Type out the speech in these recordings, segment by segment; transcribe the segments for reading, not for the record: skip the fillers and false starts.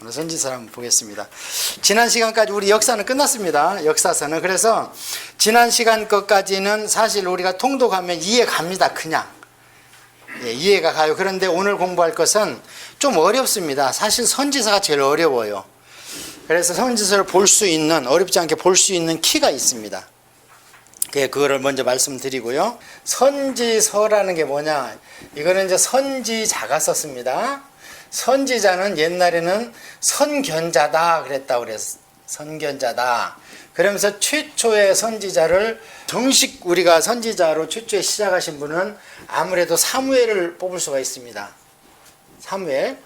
오늘 선지서를 한번 보겠습니다. 지난 시간까지 우리 역사는 끝났습니다. 역사서는. 그래서 지난 시간 것까지는 사실 우리가 통독하면 이해갑니다. 그냥. 예, 이해가 가요. 그런데 오늘 공부할 것은 좀 어렵습니다. 사실 선지서가 제일 어려워요. 그래서 선지서를 볼 수 있는, 어렵지 않게 볼 수 있는 키가 있습니다. 그거를 먼저 말씀드리고요. 선지서라는 게 뭐냐? 이거는 이제 선지자가 썼습니다. 선지자는 옛날에는 선견자다 그랬다고 그랬어. 선견자다. 그러면서 최초의 선지자를 정식 우리가 선지자로 최초에 시작하신 분은 아무래도 사무엘을 뽑을 수가 있습니다. 사무엘.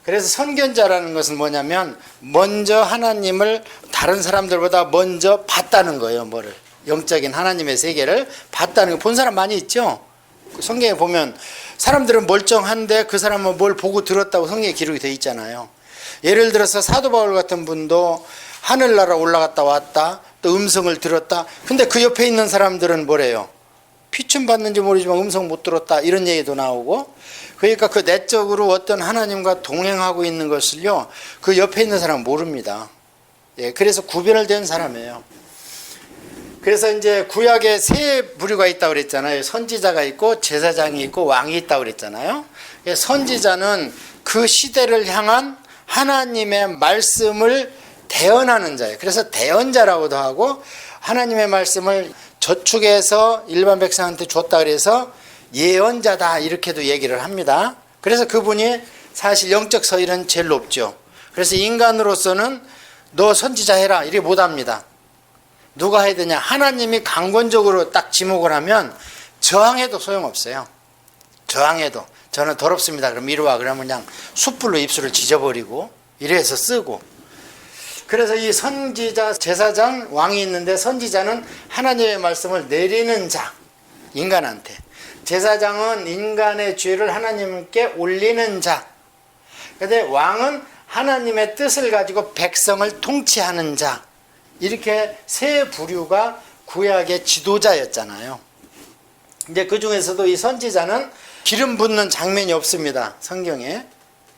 그래서 선견자라는 것은 뭐냐면 먼저 하나님을 다른 사람들보다 먼저 봤다는 거예요. 뭐를. 영적인 하나님의 세계를 봤다는 거. 본 사람 많이 있죠? 성경에 보면 사람들은 멀쩡한데 그 사람은 뭘 보고 들었다고 성경에 기록이 되어 있잖아요. 예를 들어서 사도 바울 같은 분도 하늘나라 올라갔다 왔다, 또 음성을 들었다. 근데 그 옆에 있는 사람들은 뭐래요? 피춤 받는지 모르지만 음성 못 들었다, 이런 얘기도 나오고. 그러니까 그 내적으로 어떤 하나님과 동행하고 있는 것을요, 그 옆에 있는 사람은 모릅니다. 예, 그래서 구별을 된 사람이에요. 그래서 이제 구약에 세 부류가 있다고 그랬잖아요. 선지자가 있고 제사장이 있고 왕이 있다고 그랬잖아요. 선지자는 그 시대를 향한 하나님의 말씀을 대언하는 자예요. 그래서 대언자라고도 하고, 하나님의 말씀을 저축해서 일반 백성한테 줬다 그래서 예언자다 이렇게도 얘기를 합니다. 그래서 그분이 사실 영적 서열은 제일 높죠. 그래서 인간으로서는 너 선지자 해라 이렇게 못합니다. 누가 해야 되냐? 하나님이 강권적으로 딱 지목을 하면 저항해도 소용없어요. 저항해도 저는 더럽습니다 그럼 이리 와 그러면 그냥 숯불로 입술을 지져버리고 이래서 쓰고. 그래서 이 선지자, 제사장, 왕이 있는데 선지자는 하나님의 말씀을 내리는 자, 인간한테. 제사장은 인간의 죄를 하나님께 올리는 자. 그런데 왕은 하나님의 뜻을 가지고 백성을 통치하는 자. 이렇게 세 부류가 구약의 지도자였잖아요. 이제 그 중에서도 이 선지자는 기름 붓는 장면이 없습니다. 성경에.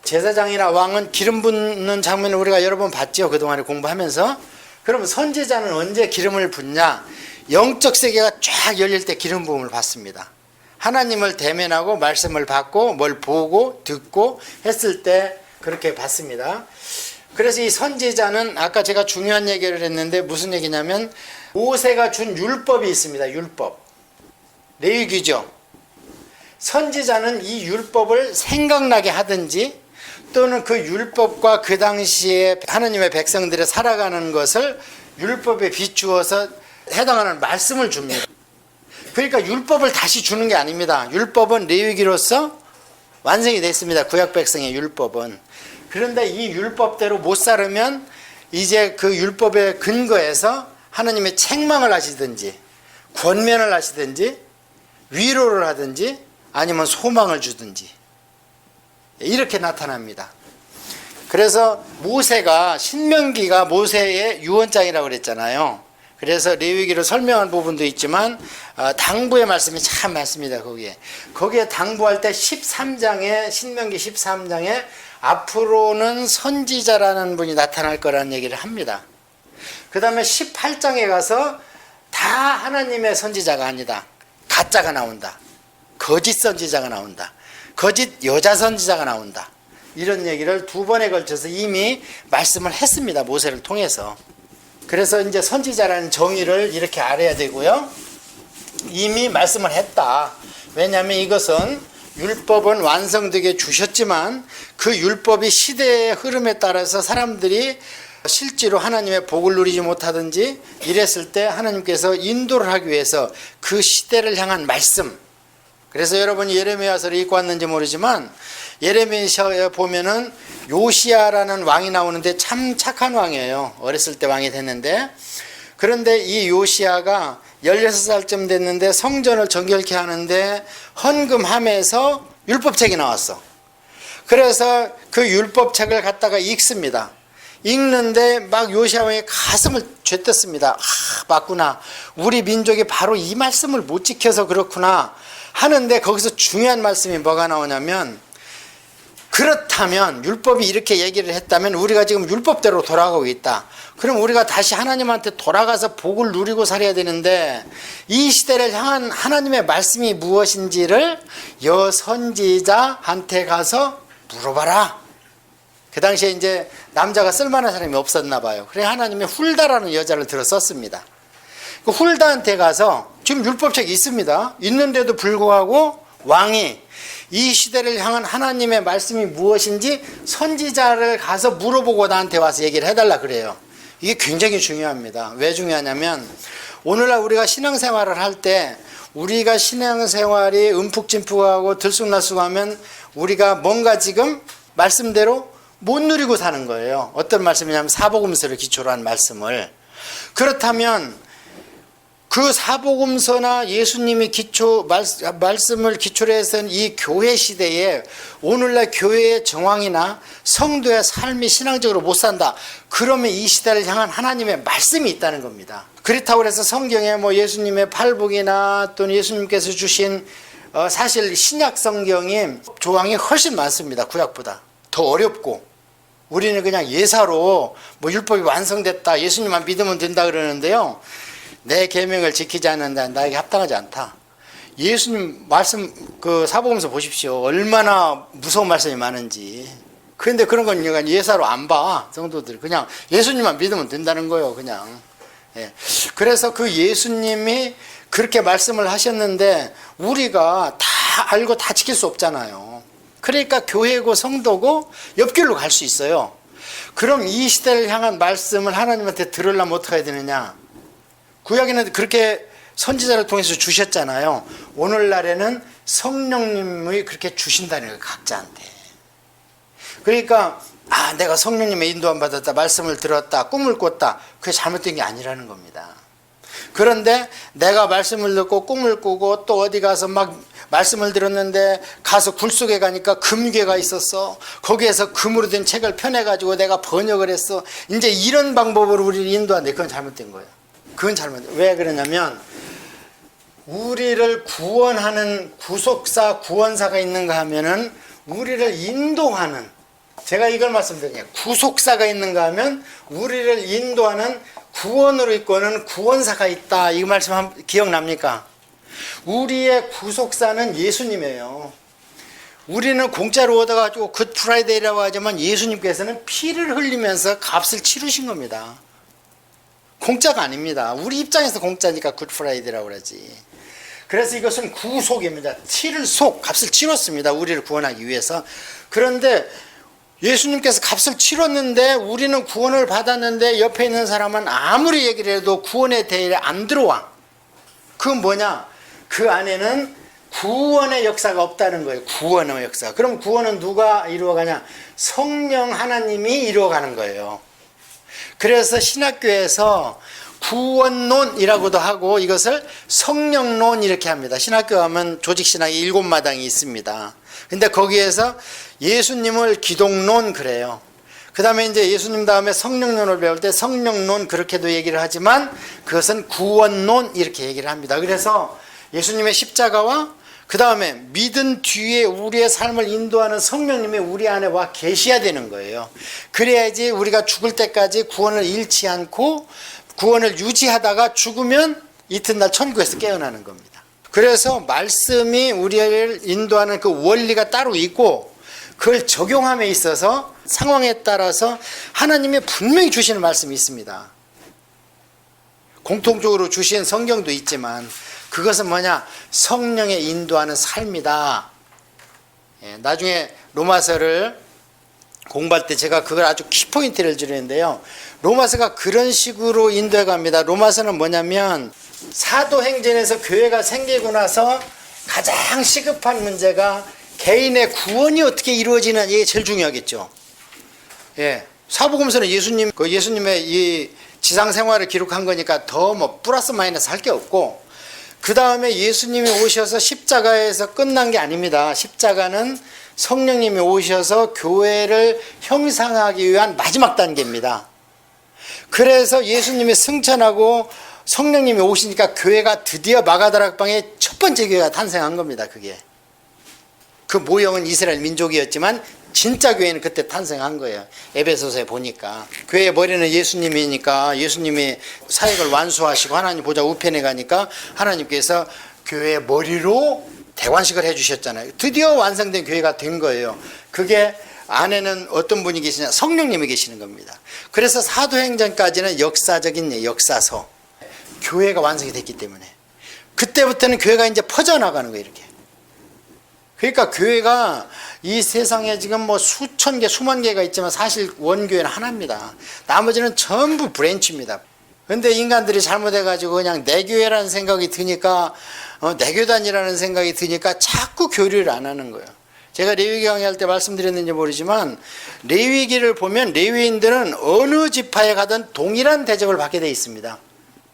제사장이나 왕은 기름 붓는 장면을 우리가 여러 번 봤죠. 그동안에 공부하면서. 그럼 선지자는 언제 기름을 붓냐? 영적 세계가 쫙 열릴 때 기름 부음을 받습니다. 하나님을 대면하고 말씀을 받고 뭘 보고 듣고 했을 때 그렇게 받습니다. 그래서 이 선지자는 아까 제가 중요한 얘기를 했는데 무슨 얘기냐면 모세가 준 율법이 있습니다. 율법. 레위기죠. 선지자는 이 율법을 생각나게 하든지 또는 그 율법과 그 당시에 하나님의 백성들이 살아가는 것을 율법에 비추어서 해당하는 말씀을 줍니다. 그러니까 율법을 다시 주는 게 아닙니다. 율법은 레위기로서 완성이 됐습니다. 구약 백성의 율법은. 그런데 이 율법대로 못 살으면 이제 그 율법에 근거해서 하나님의 책망을 하시든지 권면을 하시든지 위로를 하든지 아니면 소망을 주든지 이렇게 나타납니다. 그래서 모세가 신명기가 모세의 유언장이라고 그랬잖아요. 그래서 레위기로 설명한 부분도 있지만 당부의 말씀이 참 많습니다. 거기에 당부할 때 13장에 신명기 13장에 앞으로는 선지자라는 분이 나타날 거라는 얘기를 합니다. 그 다음에 18장에 가서 다 하나님의 선지자가 아니다. 가짜가 나온다. 거짓 선지자가 나온다. 거짓 여자 선지자가 나온다. 이런 얘기를 두 번에 걸쳐서 이미 말씀을 했습니다. 모세를 통해서. 그래서 이제 선지자라는 정의를 이렇게 알아야 되고요. 이미 말씀을 했다. 왜냐하면 이것은 율법은 완성되게 주셨지만 그 율법이 시대의 흐름에 따라서 사람들이 실제로 하나님의 복을 누리지 못하든지 이랬을 때 하나님께서 인도를 하기 위해서 그 시대를 향한 말씀. 그래서 여러분이 예레미야서를 읽고 왔는지 모르지만 예레미야서에 보면은 요시야라는 왕이 나오는데 참 착한 왕이에요. 어렸을 때 왕이 됐는데, 그런데 이 요시야가 16살쯤 됐는데 성전을 정결케 하는데 헌금함에서 율법책이 나왔어. 그래서 그 율법책을 갖다가 읽습니다. 읽는데 막 요시야 왕의 가슴을 쥐뜯습니다. 맞구나. 우리 민족이 바로 이 말씀을 못 지켜서 그렇구나 하는데, 거기서 중요한 말씀이 뭐가 나오냐면 그렇다면 율법이 이렇게 얘기를 했다면 우리가 지금 율법대로 돌아가고 있다. 그럼 우리가 다시 하나님한테 돌아가서 복을 누리고 살아야 되는데 이 시대를 향한 하나님의 말씀이 무엇인지를 여선지자한테 가서 물어봐라. 그 당시에 이제 남자가 쓸만한 사람이 없었나 봐요. 그래 하나님이 훌다라는 여자를 들어 썼습니다. 그 훌다한테 가서 지금 율법책이 있습니다. 있는데도 불구하고 왕이 이 시대를 향한 하나님의 말씀이 무엇인지 선지자를 가서 물어보고 나한테 와서 얘기를 해달라 그래요. 이게 굉장히 중요합니다. 왜 중요하냐면 오늘날 우리가 신앙생활을 할 때 우리가 신앙생활이 움푹짐푹하고 들쑥날쑥하면 우리가 뭔가 지금 말씀대로 못 누리고 사는 거예요. 어떤 말씀이냐면 사복음서를 기초로 한 말씀을. 그렇다면 그 사복음서나 예수님이 말씀을 기초로 해서는 이 교회 시대에 오늘날 교회의 정황이나 성도의 삶이 신앙적으로 못 산다. 그러면 이 시대를 향한 하나님의 말씀이 있다는 겁니다. 그렇다고 해서 성경에 뭐 예수님의 팔복이나 또는 예수님께서 주신 사실 신약 성경이 조항이 훨씬 많습니다. 구약보다. 더 어렵고. 우리는 그냥 예사로 뭐 율법이 완성됐다. 예수님만 믿으면 된다 그러는데요. 내 계명을 지키지 않는 자 나에게 합당하지 않다. 예수님 말씀 그 사복음서 보십시오. 얼마나 무서운 말씀이 많은지. 그런데 그런 건 예사로 안 봐. 성도들 그냥 예수님만 믿으면 된다는 거예요. 그냥. 예. 그래서 그 예수님이 그렇게 말씀을 하셨는데 우리가 다 알고 다 지킬 수 없잖아요. 그러니까 교회고 성도고 옆길로 갈 수 있어요. 그럼 이 시대를 향한 말씀을 하나님한테 들으려면 어떻게 해야 되느냐? 구약에는 그렇게 선지자를 통해서 주셨잖아요. 오늘날에는 성령님이 그렇게 주신다는 거예요. 각자한테. 그러니까 내가 성령님의 인도함 받았다. 말씀을 들었다. 꿈을 꿨다. 그게 잘못된 게 아니라는 겁니다. 그런데 내가 말씀을 듣고 꿈을 꾸고 또 어디 가서 막 말씀을 들었는데 가서 굴 속에 가니까 금괴가 있었어. 거기에서 금으로 된 책을 펴내가지고 내가 번역을 했어. 이제 이런 방법으로 우리를 인도하는데 그건 잘못된 거예요. 그건 잘못된. 왜 그러냐면 우리를 구원하는 구속사, 구원사가 있는가 하면은 우리를 인도하는, 제가 이걸 말씀드려요. 구속사가 있는가 하면 우리를 인도하는 구원으로 이끄는 구원사가 있다. 이 말씀 기억납니까? 우리의 구속사는 예수님이에요. 우리는 공짜로 얻어가지고 굿 프라이데이라고 하지만 예수님께서는 피를 흘리면서 값을 치르신 겁니다. 공짜가 아닙니다. 우리 입장에서 공짜니까 굿 프라이데이라고 그러지. 그래서 이것은 구속입니다. 값을 치렀습니다. 우리를 구원하기 위해서. 그런데 예수님께서 값을 치렀는데 우리는 구원을 받았는데 옆에 있는 사람은 아무리 얘기를 해도 구원의 대열에 안 들어와. 그건 뭐냐? 그 안에는 구원의 역사가 없다는 거예요. 구원의 역사. 그럼 구원은 누가 이루어가냐? 성령 하나님이 이루어가는 거예요. 그래서 신학교에서 구원론이라고도 하고 이것을 성령론 이렇게 합니다. 신학교 가면 조직신학이 7마당이 있습니다. 근데 거기에서 예수님을 기독론 그래요. 그 다음에 이제 예수님 다음에 성령론을 배울 때 성령론 그렇게도 얘기를 하지만 그것은 구원론 이렇게 얘기를 합니다. 그래서 예수님의 십자가와 그 다음에 믿은 뒤에 우리의 삶을 인도하는 성령님이 우리 안에 와 계셔야 되는 거예요. 그래야지 우리가 죽을 때까지 구원을 잃지 않고 구원을 유지하다가 죽으면 이튿날 천국에서 깨어나는 겁니다. 그래서 말씀이 우리를 인도하는 그 원리가 따로 있고 그걸 적용함에 있어서 상황에 따라서 하나님이 분명히 주시는 말씀이 있습니다. 공통적으로 주신 성경도 있지만 그것은 뭐냐? 성령의 인도하는 삶이다. 나중에 로마서를 공부할 때 제가 그걸 아주 키포인트를 드리는데요. 로마서가 그런 식으로 인도해 갑니다. 로마서는 뭐냐면 사도행전에서 교회가 생기고 나서 가장 시급한 문제가 개인의 구원이 어떻게 이루어지는 이게 제일 중요하겠죠. 사복음서는 예수님의 이 지상 생활을 기록한 거니까 더 뭐 플러스 마이너스 할 게 없고 그 다음에 예수님이 오셔서 십자가에서 끝난 게 아닙니다. 십자가는 성령님이 오셔서 교회를 형상하기 위한 마지막 단계입니다. 그래서 예수님이 승천하고 성령님이 오시니까 교회가 드디어 마가다락방에 첫 번째 교회가 탄생한 겁니다. 그게. 그 모형은 이스라엘 민족이었지만 진짜 교회는 그때 탄생한 거예요. 에베소서에 보니까 교회의 머리는 예수님이니까 예수님이 사역을 완수하시고 하나님 보좌 우편에 가니까 하나님께서 교회의 머리로 대관식을 해주셨잖아요. 드디어 완성된 교회가 된 거예요. 그게 안에는 어떤 분이 계시냐? 성령님이 계시는 겁니다. 그래서 사도행전까지는 역사적인 역사서, 교회가 완성이 됐기 때문에 그때부터는 교회가 이제 퍼져나가는 거예요. 이렇게. 그러니까 교회가 이 세상에 지금 뭐 수천 개, 수만 개가 있지만 사실 원교회는 하나입니다. 나머지는 전부 브랜치입니다. 근데 인간들이 잘못해가지고 그냥 내 교회라는 생각이 드니까, 내 교단이라는 생각이 드니까 자꾸 교류를 안 하는 거예요. 제가 레위기 강의할 때 말씀드렸는지 모르지만 레위기를 보면 레위인들은 어느 지파에 가든 동일한 대접을 받게 돼 있습니다.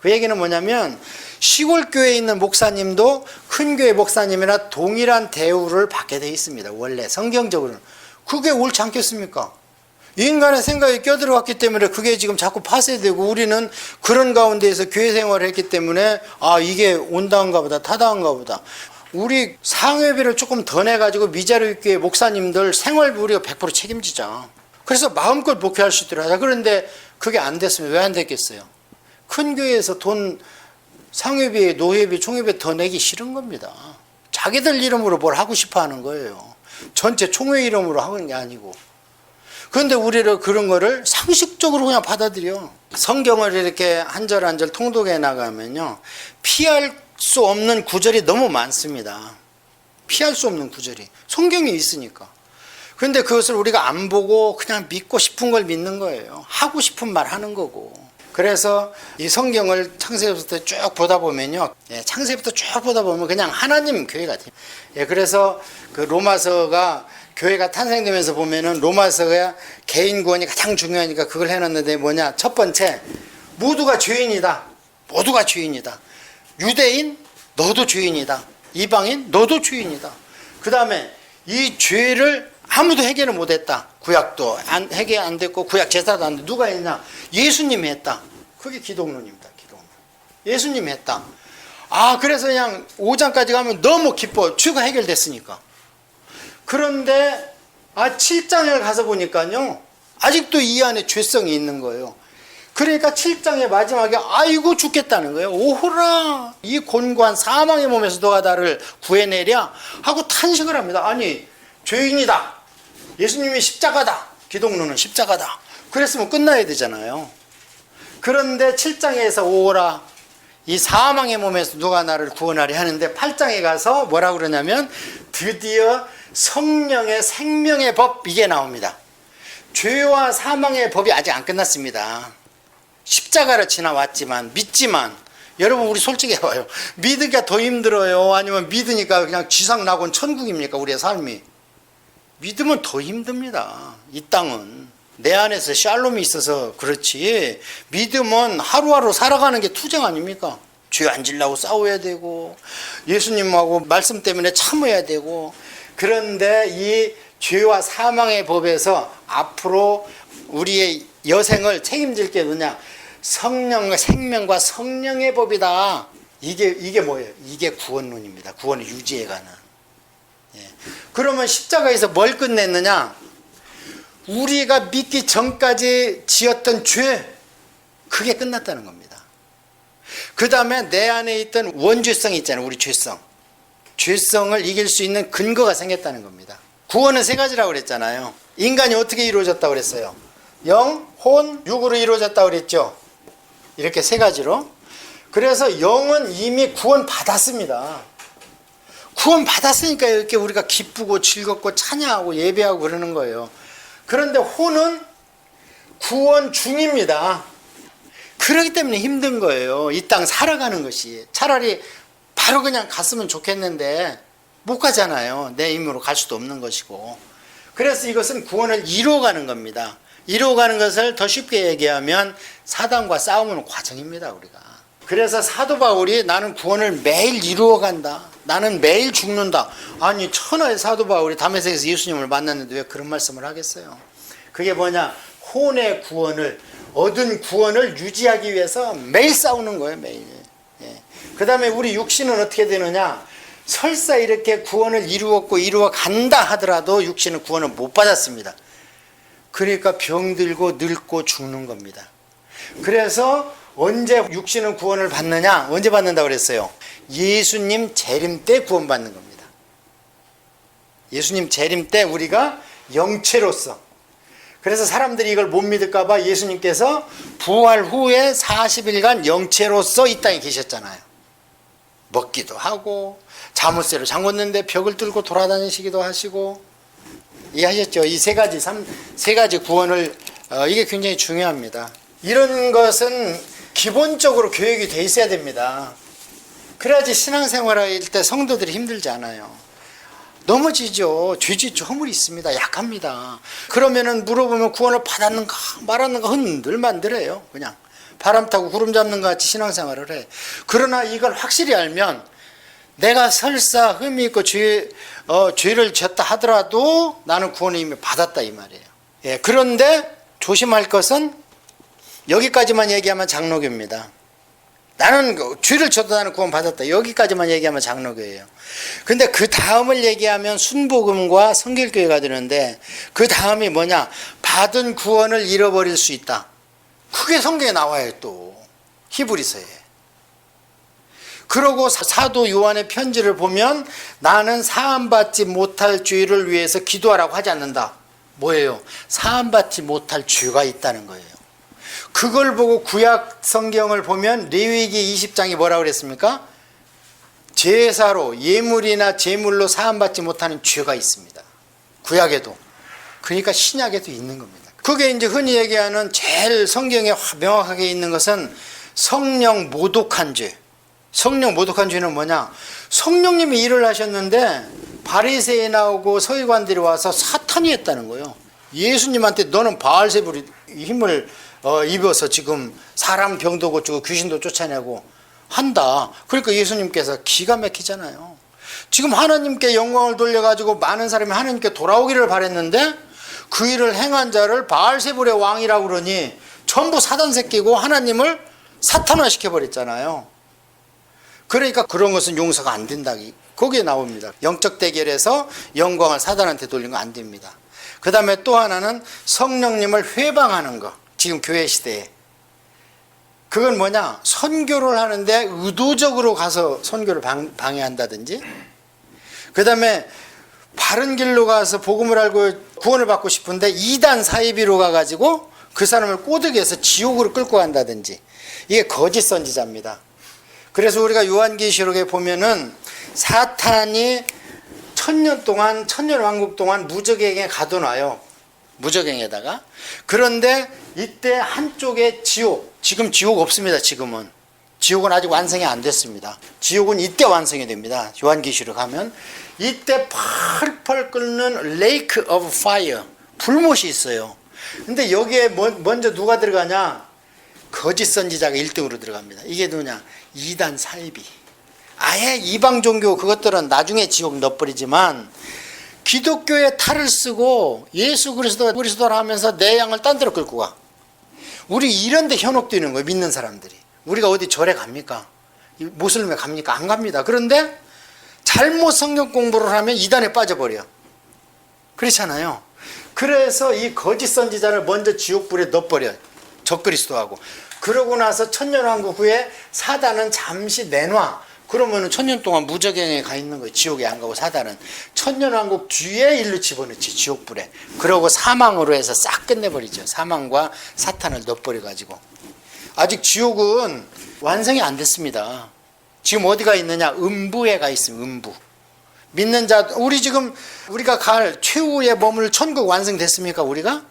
그 얘기는 뭐냐면 시골 교회에 있는 목사님도 큰 교회 목사님이나 동일한 대우를 받게 돼 있습니다. 원래 성경적으로는. 그게 옳지 않겠습니까? 인간의 생각이 껴들어갔기 때문에 그게 지금 자꾸 파쇄되고 우리는 그런 가운데에서 교회 생활을 했기 때문에 이게 온당한가 보다 타당한가 보다. 우리 상회비를 조금 더 내가지고 미자료 교회 목사님들 생활비 우리가 100% 책임지자. 그래서 마음껏 목회할 수 있도록 하자. 그런데 그게 안 됐으면 왜 안 됐겠어요? 큰 교회에서 돈 상회비, 노회비, 총회비 더 내기 싫은 겁니다. 자기들 이름으로 뭘 하고 싶어 하는 거예요. 전체 총회 이름으로 하는 게 아니고. 그런데 우리는 그런 거를 상식적으로 그냥 받아들여. 성경을 이렇게 한 절 한 절 통독해 나가면요, 피할 수 없는 구절이 너무 많습니다. 피할 수 없는 구절이 성경에 있으니까. 그런데 그것을 우리가 안 보고 그냥 믿고 싶은 걸 믿는 거예요. 하고 싶은 말 하는 거고. 그래서 이 성경을 창세기부터 쭉 보다 보면요, 창세기부터 쭉 보다 보면 그냥 하나님 교회 같아요. 그래서 그 로마서가 교회가 탄생되면서 보면은 로마서가 개인 구원이 가장 중요하니까 그걸 해놨는데 뭐냐? 첫 번째, 모두가 죄인이다. 모두가 죄인이다. 유대인 너도 죄인이다. 이방인 너도 죄인이다. 그 다음에 이 죄를 아무도 해결을 못했다. 구약도 해결 안 됐고 구약 제사도 안 됐고 누가 했냐? 예수님이 했다. 그게 기독론입니다. 기독론. 예수님이 했다. 그래서 그냥 5장까지 가면 너무 기뻐. 죄가 해결됐으니까. 그런데 7장을 가서 보니까요, 아직도 이 안에 죄성이 있는 거예요. 그러니까 7장의 마지막에 아이고 죽겠다는 거예요. 오호라, 이 곤고한 사망의 몸에서 너가 나를 구해내랴 하고 탄식을 합니다. 아니, 죄인이다. 예수님이 십자가다. 기독론은 십자가다. 그랬으면 끝나야 되잖아요. 그런데 7장에서 오호라, 이 사망의 몸에서 누가 나를 구원하려 하는데 8장에 가서 뭐라고 그러냐면 드디어 성령의 생명의 법, 이게 나옵니다. 죄와 사망의 법이 아직 안 끝났습니다. 십자가를 지나왔지만, 믿지만, 여러분 우리 솔직히 해봐요. 믿으기가 더 힘들어요? 아니면 믿으니까 그냥 지상 낙원 천국입니까? 우리의 삶이. 믿으면 더 힘듭니다. 이 땅은. 내 안에서 샬롬이 있어서 그렇지, 믿으면 하루하루 살아가는 게 투쟁 아닙니까? 죄 안 지려고 싸워야 되고 예수님하고 말씀 때문에 참아야 되고. 그런데 이 죄와 사망의 법에서 앞으로 우리의 여생을 책임질 게 뭐냐? 성령과 생명과 성령의 법이다. 이게 뭐예요? 이게 구원론입니다. 구원을 유지해가는. 그러면 십자가에서 뭘 끝냈느냐? 우리가 믿기 전까지 지었던 죄, 그게 끝났다는 겁니다. 그 다음에 내 안에 있던 원죄성이 있잖아요. 우리 죄성. 죄성을 이길 수 있는 근거가 생겼다는 겁니다. 구원은 세 가지라고 그랬잖아요. 인간이 어떻게 이루어졌다고 그랬어요? 영, 혼, 육으로 이루어졌다고 그랬죠. 이렇게 세 가지로. 그래서 영은 이미 구원 받았습니다. 구원 받았으니까 이렇게 우리가 기쁘고 즐겁고 찬양하고 예배하고 그러는 거예요. 그런데 혼은 구원 중입니다. 그렇기 때문에 힘든 거예요. 이 땅 살아가는 것이. 차라리 바로 그냥 갔으면 좋겠는데 못 가잖아요. 내 힘으로 갈 수도 없는 것이고. 그래서 이것은 구원을 이루어가는 겁니다. 이루어가는 것을 더 쉽게 얘기하면 사단과 싸우는 과정입니다. 우리가. 그래서 사도 바울이 나는 구원을 매일 이루어간다. 나는 매일 죽는다. 아니, 천하의 사도 바울이 다메섹에서 예수님을 만났는데 왜 그런 말씀을 하겠어요? 그게 뭐냐? 혼의 구원을, 얻은 구원을 유지하기 위해서 매일 싸우는 거예요. 매일. 그 다음에 우리 육신은 어떻게 되느냐? 설사 이렇게 구원을 이루어 간다 하더라도 육신은 구원을 못 받았습니다. 그러니까 병들고 늙고 죽는 겁니다. 그래서 언제 육신은 구원을 받느냐? 언제 받는다고 그랬어요? 예수님 재림 때 구원받는 겁니다. 예수님 재림 때 우리가 영체로서. 그래서 사람들이 이걸 못 믿을까 봐 예수님께서 부활 후에 40일간 영체로서 이 땅에 계셨잖아요. 먹기도 하고 자물쇠로 잠궜는데 벽을 뚫고 돌아다니시기도 하시고. 이해하셨죠? 이 세 가지 구원을 이게 굉장히 중요합니다. 이런 것은 기본적으로 교육이 돼 있어야 됩니다. 그래야지 신앙생활할 때 성도들이 힘들지 않아요. 넘어지죠. 죄짓죠. 허물이 있습니다. 약합니다. 그러면은 물어보면 구원을 받았는가 말았는가 흔들만들해요. 그냥 바람 타고 구름 잡는 것 같이 신앙생활을 해. 그러나 이걸 확실히 알면 내가 설사 흠이 있고 죄를 졌다 하더라도 나는 구원을 이미 받았다 이 말이에요. 예, 그런데 조심할 것은 여기까지만 얘기하면 장로교입니다. 나는 죄를 져도 나는 구원 받았다. 여기까지만 얘기하면 장로교예요. 근데 그 다음을 얘기하면 순복음과 성결교회가 되는데 그 다음이 뭐냐? 받은 구원을 잃어버릴 수 있다. 그게 성경에 나와요. 또 히브리서에. 그러고 사도 요한의 편지를 보면 나는 사함받지 못할 죄를 위해서 기도하라고 하지 않는다. 뭐예요? 사함받지 못할 죄가 있다는 거예요. 그걸 보고 구약 성경을 보면 레위기 20장이 뭐라고 그랬습니까? 제사로 예물이나 제물로 사함받지 못하는 죄가 있습니다. 구약에도. 그러니까 신약에도 있는 겁니다. 그게 이제 흔히 얘기하는 제일 성경에 명확하게 있는 것은 성령 모독한 죄. 성령 모독한 죄는 뭐냐? 성령님이 일을 하셨는데 바리새인 나오고 서기관들이 와서 사탄이 했다는 거예요. 예수님한테 너는 바알세불이 힘을 입어서 지금 사람 병도 고치고 귀신도 쫓아내고 한다. 그러니까 예수님께서 기가 막히잖아요. 지금 하나님께 영광을 돌려가지고 많은 사람이 하나님께 돌아오기를 바랬는데 그 일을 행한 자를 바알세불의 왕이라고 그러니 전부 사단 새끼고 하나님을 사탄화 시켜버렸잖아요. 그러니까 그런 것은 용서가 안 된다. 거기에 나옵니다. 영적 대결에서 영광을 사단한테 돌리는 거 안 됩니다. 그 다음에 또 하나는 성령님을 회방하는 거. 지금 교회 시대에. 그건 뭐냐? 선교를 하는데 의도적으로 가서 선교를 방해한다든지, 그 다음에 바른 길로 가서 복음을 알고 구원을 받고 싶은데 이단 사이비로 가가지고 그 사람을 꼬드겨서 지옥으로 끌고 간다든지, 이게 거짓 선지자입니다. 그래서 우리가 요한계시록에 보면은 사탄이 천년왕국 동안 무적행에 가둬놔요. 무적행에다가. 그런데 이때 한쪽에 지금 지옥 없습니다. 지옥은 아직 완성이 안 됐습니다. 지옥은 이때 완성이 됩니다. 요한계시록 하면 이때 펄펄 끓는 레이크 오브 파이어, 불못이 있어요. 근데 여기에 먼저 누가 들어가냐? 거짓 선지자가 1등으로 들어갑니다. 이게 누구냐? 이단 사이비. 아예 이방 종교 그것들은 나중에 지옥 넣어버리지만 기독교의 탈을 쓰고 예수 그리스도라 하면서 내 양을 딴 데로 끌고 가. 우리 이런 데 현혹되는 거예요. 믿는 사람들이. 우리가 어디 절에 갑니까? 모슬림에 갑니까? 안 갑니다. 그런데 잘못 성경 공부를 하면 이단에 빠져버려. 그렇잖아요. 그래서 이 거짓 선지자를 먼저 지옥불에 넣어버려요. 적그리스도하고. 그러고 나서 천년왕국 후에 사단은 잠시 내놔. 그러면은 천년 동안 무적행에 가 있는 거예요. 지옥에 안 가고 사단은. 천년왕국 뒤에 일로 집어넣지, 지옥불에. 그러고 사망으로 해서 싹 끝내버리죠. 사망과 사탄을 넣어버려가지고. 아직 지옥은 완성이 안 됐습니다. 지금 어디가 있느냐? 음부에 가 있습니다. 음부. 믿는 자, 우리가 갈 최후의 머물 천국 완성됐습니까? 우리가?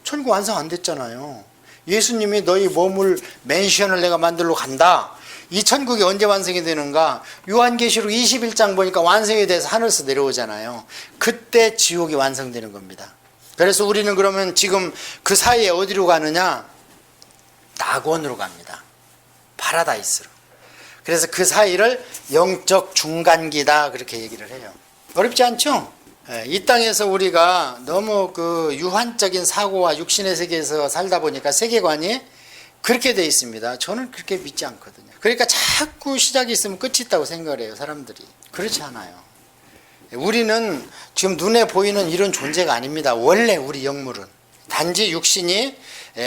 천국 완성 안 됐잖아요. 예수님이 너희 머물 맨션을 내가 만들러 간다. 이 천국이 언제 완성이 되는가? 요한계시록 21장 보니까 완성이 돼서 하늘에서 내려오잖아요. 그때 지옥이 완성되는 겁니다. 그래서 우리는 그러면 지금 그 사이에 어디로 가느냐? 낙원으로 갑니다. 파라다이스로. 그래서 그 사이를 영적 중간기다 그렇게 얘기를 해요. 어렵지 않죠? 이 땅에서 우리가 너무 그 유한적인 사고와 육신의 세계에서 살다 보니까 세계관이 그렇게 돼 있습니다. 저는 그렇게 믿지 않거든요. 그러니까 자꾸 시작이 있으면 끝이 있다고 생각을 해요, 사람들이. 그렇지 않아요. 우리는 지금 눈에 보이는 이런 존재가 아닙니다. 원래 우리 영물은 단지 육신이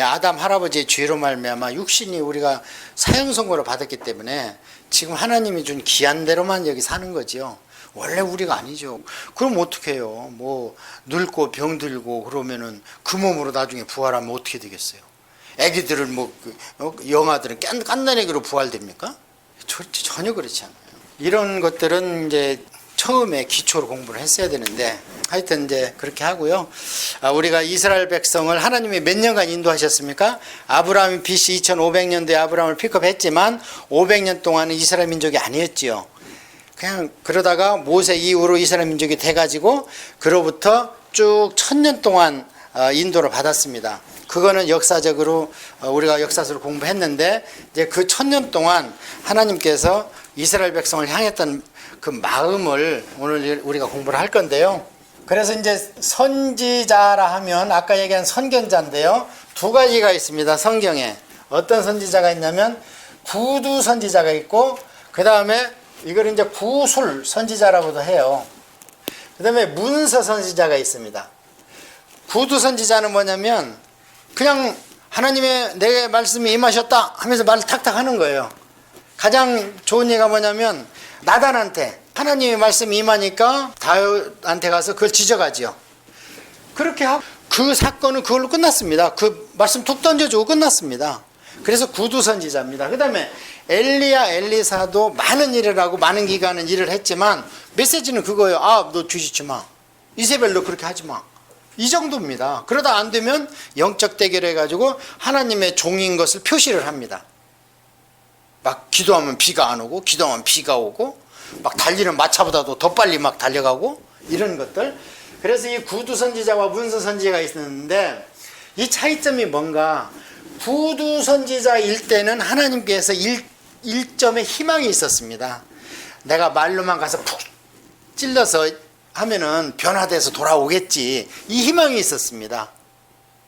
아담 할아버지의 죄로 말미암아 육신이 우리가 사형 선고를 받았기 때문에 지금 하나님이 준 기한대로만 여기 사는 거지요. 원래 우리가 아니죠. 그럼 어떻게 해요? 뭐 늙고 병들고 그러면은 그 몸으로 나중에 부활하면 어떻게 되겠어요? 애기들은 뭐 영아들은 깐난애기로 부활됩니까? 전혀 그렇지 않아요. 이런 것들은 이제 처음에 기초로 공부를 했어야 되는데 하여튼 이제 그렇게 하고요. 우리가 이스라엘 백성을 하나님이 몇 년간 인도하셨습니까? 아브라함이 BC 2500년도에 아브라함을 픽업했지만 500년 동안은 이스라엘 민족이 아니었지요. 그냥 그러다가 모세 이후로 이스라엘 민족이 돼가지고 그로부터 쭉 1000년 동안 인도를 받았습니다. 그거는 역사적으로 우리가 역사서를 공부했는데 이제 그 1000년 동안 하나님께서 이스라엘 백성을 향했던 그 마음을 오늘 우리가 공부를 할 건데요. 그래서 이제 선지자라 하면 아까 얘기한 선견자인데요. 두 가지가 있습니다. 성경에 어떤 선지자가 있냐면 구두 선지자가 있고 그 다음에 이걸 이제 구술 선지자라고도 해요. 그 다음에 문서 선지자가 있습니다. 구두 선지자는 뭐냐면 그냥 하나님의 내 말씀이 임하셨다 하면서 말을 탁탁 하는 거예요. 가장 좋은 예가 뭐냐면 나단한테 하나님의 말씀이 임하니까 다윗한테 가서 그걸 지적하지요. 그렇게 하고 그 사건은 그걸로 끝났습니다. 그 말씀 툭 던져주고 끝났습니다. 그래서 구두 선지자입니다. 그 다음에 엘리야 엘리사도 많은 일을 하고 많은 기간은 일을 했지만 메시지는 그거예요. 너 뒤지지 마. 이세벨 너 그렇게 하지 마. 이 정도입니다. 그러다 안 되면 영적 대결 해가지고 하나님의 종인 것을 표시를 합니다. 막 기도하면 비가 안 오고 기도하면 비가 오고 막 달리는 마차보다도 더 빨리 막 달려가고 이런 것들. 그래서 이 구두 선지자와 문서 선지자가 있었는데 이 차이점이 뭔가 구두 선지자일 때는 하나님께서 일점의 희망이 있었습니다. 내가 말로만 가서 푹 찔러서 하면은 변화돼서 돌아오겠지. 이 희망이 있었습니다.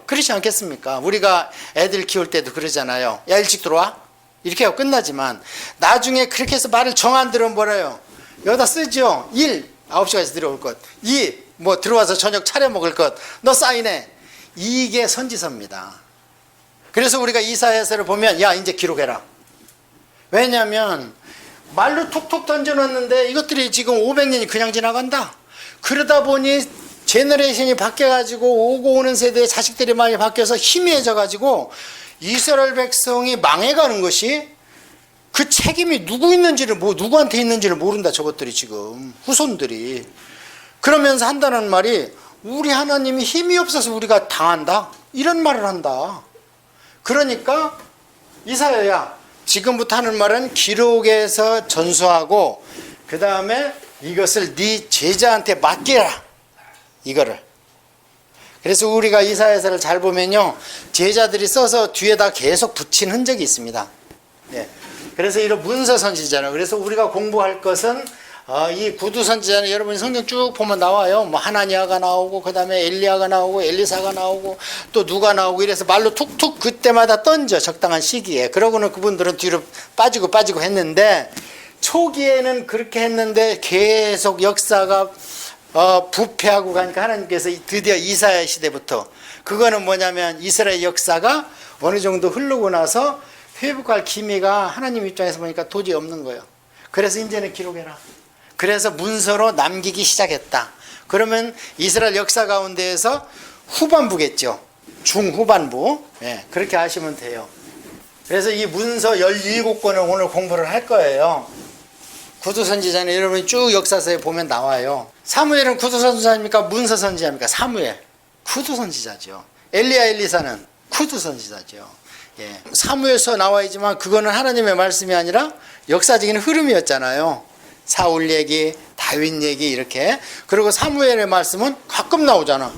그렇지 않겠습니까? 우리가 애들 키울 때도 그러잖아요. 야 일찍 들어와? 이렇게 하고 끝나지만 나중에 그렇게 해서 말을 정 안 들으면 뭐래요? 여기다 쓰죠. 1. 9시까지 들어올 것. 2. 뭐 들어와서 저녁 차려 먹을 것. 너 사인해. 이게 선지서입니다. 그래서 우리가 이사야서를 보면 야 이제 기록해라. 왜냐하면 말로 툭툭 던져놨는데 이것들이 지금 500년이 그냥 지나간다. 그러다 보니 제너레이션이 바뀌어가지고 오고 오는 세대의 자식들이 많이 바뀌어서 희미해져가지고 이스라엘 백성이 망해가는 것이 그 책임이 누구한테 있는지를 모른다. 저것들이 지금 후손들이 그러면서 한다는 말이 우리 하나님이 힘이 없어서 우리가 당한다 이런 말을 한다. 그러니까 이사야야 지금부터 하는 말은 기록에서 전수하고 그 다음에 이것을 네 제자한테 맡기라 이거를. 그래서 우리가 이사야서를 잘 보면요 제자들이 써서 뒤에다 계속 붙인 흔적이 있습니다. 네. 그래서 이런 문서 선지자라. 그래서 우리가 공부할 것은 이 구두 선지자는 여러분이 성경 쭉 보면 나와요. 뭐 하나니아가 나오고 그 다음에 엘리야가 나오고 엘리사가 나오고 또 누가 나오고 이래서 말로 툭툭 그때마다 던져 적당한 시기에. 그러고는 그분들은 뒤로 빠지고 했는데 초기에는 그렇게 했는데 계속 역사가 부패하고 가니까 하나님께서 드디어 이사야 시대부터 그거는 뭐냐면 이스라엘 역사가 어느 정도 흐르고 나서 회복할 기미가 하나님 입장에서 보니까 도저히 없는 거예요. 그래서 이제는 기록해라. 그래서 문서로 남기기 시작했다. 그러면 이스라엘 역사 가운데에서 후반부겠죠. 중후반부. 네, 그렇게 하시면 돼요. 그래서 이 문서 17권을 오늘 공부를 할 거예요. 구두선지자는 여러분이 쭉 역사서에 보면 나와요. 사무엘은 구두선지자입니까? 문서선지자입니까? 사무엘. 구두선지자죠. 엘리야 엘리사는 구두선지자죠. 예. 사무엘서 나와 있지만 그거는 하나님의 말씀이 아니라 역사적인 흐름이었잖아요. 사울 얘기, 다윗 얘기 이렇게. 그리고 사무엘의 말씀은 가끔 나오잖아.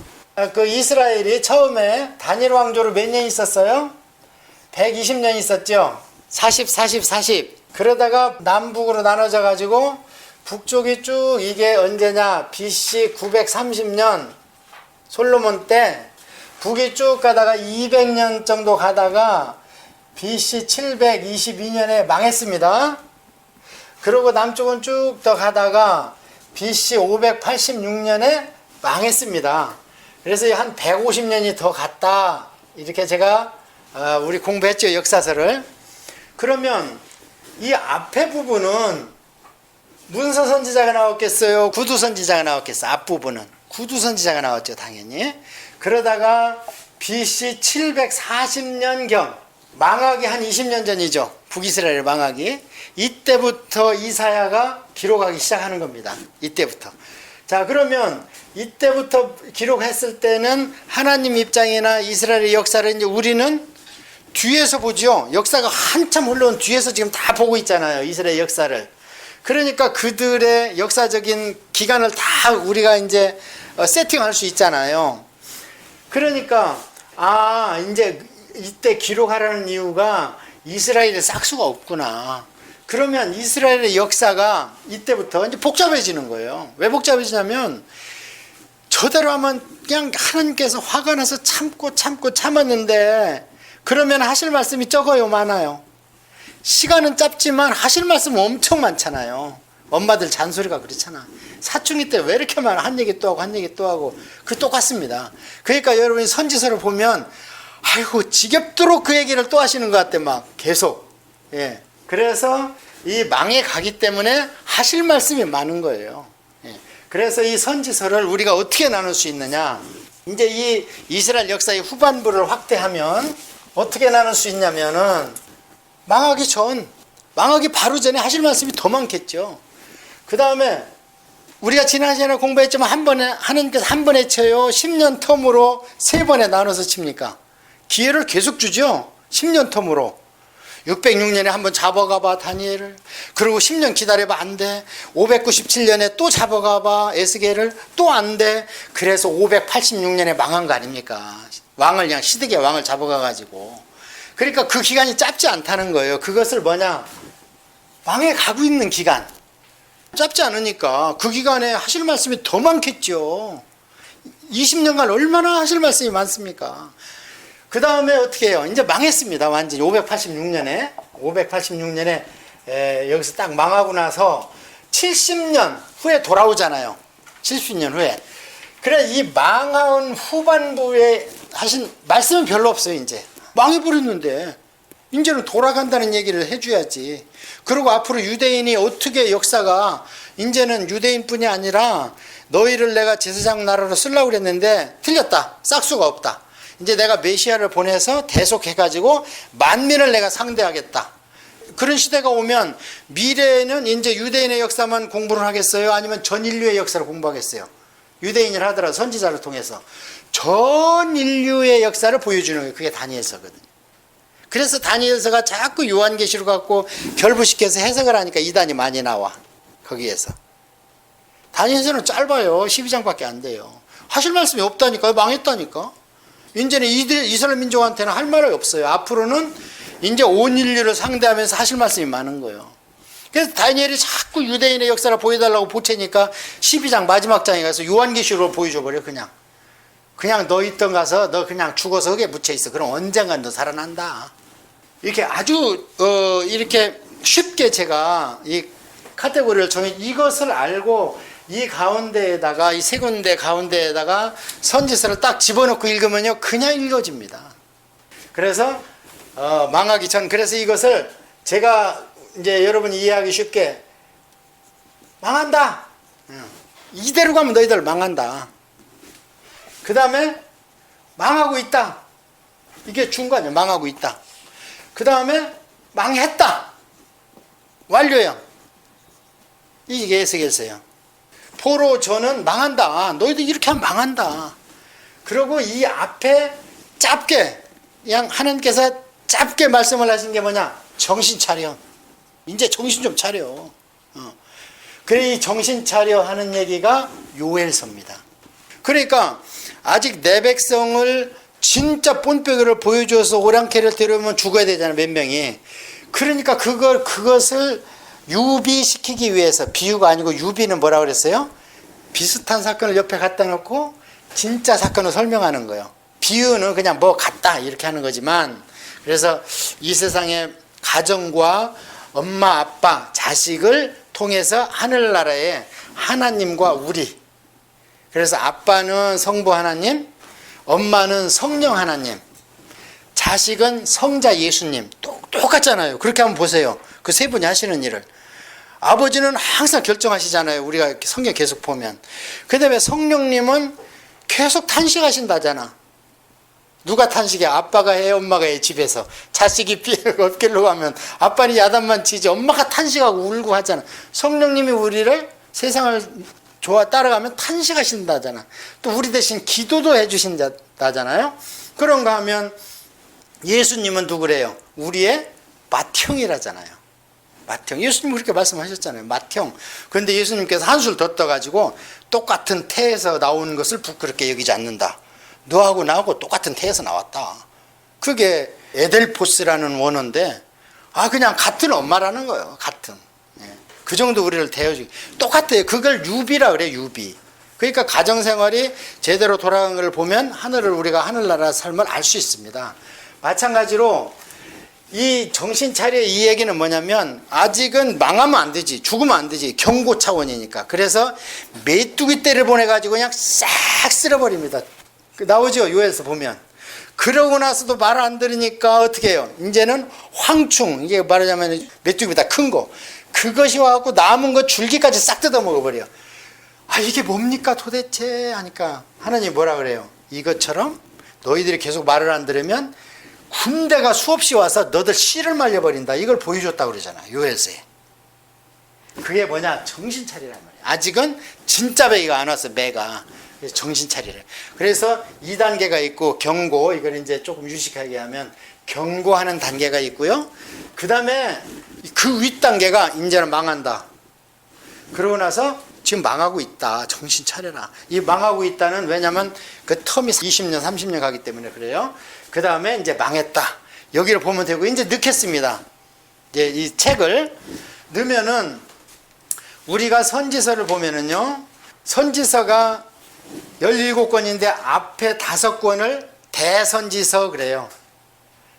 그 이스라엘이 처음에 단일 왕조로 몇 년 있었어요? 120년 있었죠. 40. 그러다가 남북으로 나눠져 가지고 북쪽이 쭉 이게 언제냐? BC 930년 솔로몬 때 북이 쭉 가다가 200년 정도 가다가 BC 722년에 망했습니다. 그리고 남쪽은 쭉 더 가다가 BC 586년에 망했습니다. 그래서 한 150년이 더 갔다. 이렇게 제가 우리 공부했죠, 역사서를. 그러면 이 앞에 부분은 문서 선지자가 나왔겠어요? 구두 선지자가 나왔겠어요? 앞부분은 구두 선지자가 나왔죠, 당연히. 그러다가 BC 740년경, 망하기 한 20년 전이죠. 북이스라엘 망하기. 이때부터 이사야가 기록하기 시작하는 겁니다. 이때부터. 자, 그러면 이때부터 기록했을 때는 하나님 입장이나 이스라엘의 역사를 이제 우리는 뒤에서 보죠. 역사가 한참 흘러온 뒤에서 지금 다 보고 있잖아요. 이스라엘 역사를. 그러니까 그들의 역사적인 기간을 다 우리가 이제 세팅할 수 있잖아요. 그러니까 이제 이때 기록하라는 이유가 이스라엘에 싹수가 없구나. 그러면 이스라엘의 역사가 이때부터 이제 복잡해지는 거예요. 왜 복잡해지냐면 저대로 하면 그냥 하나님께서 화가 나서 참고 참았는데 그러면 하실 말씀이 적어요, 많아요? 시간은 짧지만 하실 말씀은 엄청 많잖아요. 엄마들 잔소리가 그렇잖아. 사춘기 때 왜 이렇게 많아? 한 얘기 또 하고 한 얘기 또 하고. 그 똑같습니다. 그러니까 여러분이 선지서를 보면 아이고 지겹도록 그 얘기를 또 하시는 것 같아, 막 계속. 예. 그래서 이 망에 가기 때문에 하실 말씀이 많은 거예요. 예. 그래서 이 선지서를 우리가 어떻게 나눌 수 있느냐? 이제 이 이스라엘 역사의 후반부를 확대하면 어떻게 나눌 수 있냐면은 망하기 바로 전에 하실 말씀이 더 많겠죠. 그 다음에 우리가 지난 시간에 공부했지만 하나님께서 한 번에 쳐요? 10년 텀으로 3번에 나눠서 칩니까? 기회를 계속 주죠. 10년 텀으로. 606년에 한번 잡아가봐, 다니엘을. 그리고 10년 기다려봐, 안 돼. 597년에 또 잡아가봐, 에스겔을. 또 안 돼. 그래서 586년에 망한 거 아닙니까? 왕을 그냥 시드기야 왕을 잡아가가지고. 그러니까 그 기간이 짧지 않다는 거예요. 그것을 뭐냐? 망에 가고 있는 기간. 짧지 않으니까 그 기간에 하실 말씀이 더 많겠죠. 20년간 얼마나 하실 말씀이 많습니까? 그 다음에 어떻게 해요? 이제 망했습니다. 완전히 586년에 여기서 딱 망하고 나서 70년 후에 돌아오잖아요. 70년 후에. 그래 이 망한 후반부에 하신 말씀은 별로 없어요. 이제 망해버렸는데 이제는 돌아간다는 얘기를 해줘야지. 그리고 앞으로 유대인이 어떻게 역사가 이제는 유대인뿐이 아니라 너희를 내가 제사장 나라로 쓰려고 그랬는데 틀렸다. 싹수가 없다. 이제 내가 메시아를 보내서 대속해가지고 만민을 내가 상대하겠다. 그런 시대가 오면 미래에는 이제 유대인의 역사만 공부를 하겠어요? 아니면 전 인류의 역사를 공부하겠어요? 유대인을 하더라도 선지자를 통해서 전 인류의 역사를 보여주는 거예요. 그게 다니엘서거든요. 그래서 다니엘서가 자꾸 요한계시록 갖고 결부시켜서 해석을 하니까 이단이 많이 나와. 거기에서. 다니엘서는 짧아요. 12장밖에 안 돼요. 하실 말씀이 없다니까요. 망했다니까. 이제는 이스라엘 민족한테는 할 말이 없어요. 앞으로는 이제 온 인류를 상대하면서 하실 말씀이 많은 거예요. 그래서 다니엘이 자꾸 유대인의 역사를 보여달라고 보채니까 12장 마지막 장에 가서 요한계시록을 보여줘버려. 그냥 너 있던 가서 너 그냥 죽어서 흙에 묻혀있어. 그럼 언젠간 너 살아난다. 이렇게 아주 이렇게 쉽게 제가 이 카테고리를 정해 이것을 알고 이 가운데에다가 이 세 군데 가운데에다가 선지서를 딱 집어넣고 읽으면요 그냥 읽어집니다. 그래서 망하기 전 그래서 이것을 제가 이제 여러분이 이해하기 쉽게 망한다. 이대로 가면 너희들 망한다. 그 다음에 망하고 있다. 이게 중간이에요. 망하고 있다. 그 다음에 망했다. 완료요. 이게 에스겔서예요. 포로 저는 망한다. 너희들 이렇게 하면 망한다. 그리고 이 앞에 짧게 그냥 하나님께서 짧게 말씀을 하신 게 뭐냐? 정신 차려. 이제 정신 좀 차려. 그래 이 정신 차려 하는 얘기가 요엘서입니다. 그러니까 아직 내 백성을 진짜 본뼈를 보여줘서 오랑캐를 데려오면 죽어야 되잖아요. 몇 명이. 그러니까 그것을 유비시키기 위해서 비유가 아니고 유비는 뭐라 그랬어요? 비슷한 사건을 옆에 갖다 놓고 진짜 사건을 설명하는 거예요. 비유는 그냥 뭐 같다 이렇게 하는 거지만 그래서 이 세상의 가정과 엄마, 아빠, 자식을 통해서 하늘나라의 하나님과 우리. 그래서 아빠는 성부 하나님, 엄마는 성령 하나님, 자식은 성자 예수님. 똑같잖아요. 그렇게 한번 보세요. 그 세 분이 하시는 일을. 아버지는 항상 결정하시잖아요. 우리가 성경 계속 보면. 그 다음에 성령님은 계속 탄식하신다잖아. 누가 탄식해? 아빠가 해, 엄마가 해, 집에서. 자식이 옆길로 가면 아빠는 야단만 치지, 엄마가 탄식하고 울고 하잖아. 성령님이 우리를 세상을 따라가면 탄식하신다잖아. 또 우리 대신 기도도 해주신다잖아요. 그런가 하면 예수님은 누구래요? 우리의 맏형이라잖아요. 맏형. 예수님 그렇게 말씀하셨잖아요. 맏형. 그런데 예수님께서 한술 더 떠가지고 똑같은 태에서 나오는 것을 부끄럽게 여기지 않는다. 너하고 나하고 똑같은 태에서 나왔다. 그게 에델포스라는 원어인데, 그냥 같은 엄마라는 거예요. 같은. 그 정도 우리를 대해주고. 똑같아요. 그걸 유비라 그래, 유비. 그러니까 가정생활이 제대로 돌아간 걸 보면 우리가 하늘나라 삶을 알 수 있습니다. 마찬가지로 이 정신 차려 이 얘기는 뭐냐면, 아직은 망하면 안 되지, 죽으면 안 되지, 경고 차원이니까. 그래서 메뚜기 떼를 보내가지고 그냥 싹 쓸어버립니다. 나오죠, 요엘서 보면. 그러고 나서도 말 안 들으니까 어떻게 해요? 이제는 황충, 이게 말하자면 메뚜기보다 큰 거, 그것이 와갖고 남은 거 줄기까지 싹 뜯어 먹어버려. 이게 뭡니까 도대체 하니까 하나님이 뭐라 그래요? 이것처럼 너희들이 계속 말을 안 들으면 군대가 수없이 와서 너들 씨를 말려버린다. 이걸 보여줬다고 그러잖아요, 요엘서에. 그게 뭐냐? 정신 차리란 말이에요. 아직은 진짜 매가 안 왔어, 매가. 정신 차리래. 그래서 2단계가 있고, 경고, 이걸 이제 조금 유식하게 하면 경고하는 단계가 있고요. 그 다음에 그 윗단계가 이제는 망한다. 그러고 나서 지금 망하고 있다. 정신 차려라. 이 망하고 있다는, 왜냐면 그 텀이 20년, 30년 가기 때문에 그래요. 그 다음에 이제 망했다. 여기를 보면 되고, 이제 넣겠습니다. 이제 이 책을 넣으면은, 우리가 선지서를 보면은요, 선지서가 17권인데 앞에 5권을 대선지서 그래요.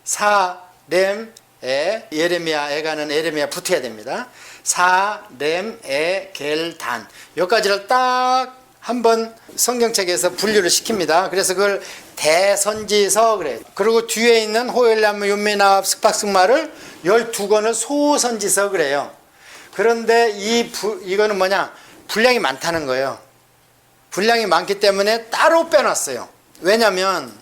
사, 렘, 에, 예레미야, 에가는 에레미야 붙어야 됩니다. 사, 렘, 에, 겔, 단. 여기까지를 딱 한번 성경책에서 분류를 시킵니다. 그래서 그걸 대선지서 그래요. 그리고 뒤에 있는 호엘람, 윤미나합, 스팍스마를 12권을 소선지서 그래요. 그런데 이거는 뭐냐? 분량이 많다는 거예요. 분량이 많기 때문에 따로 빼놨어요. 왜냐면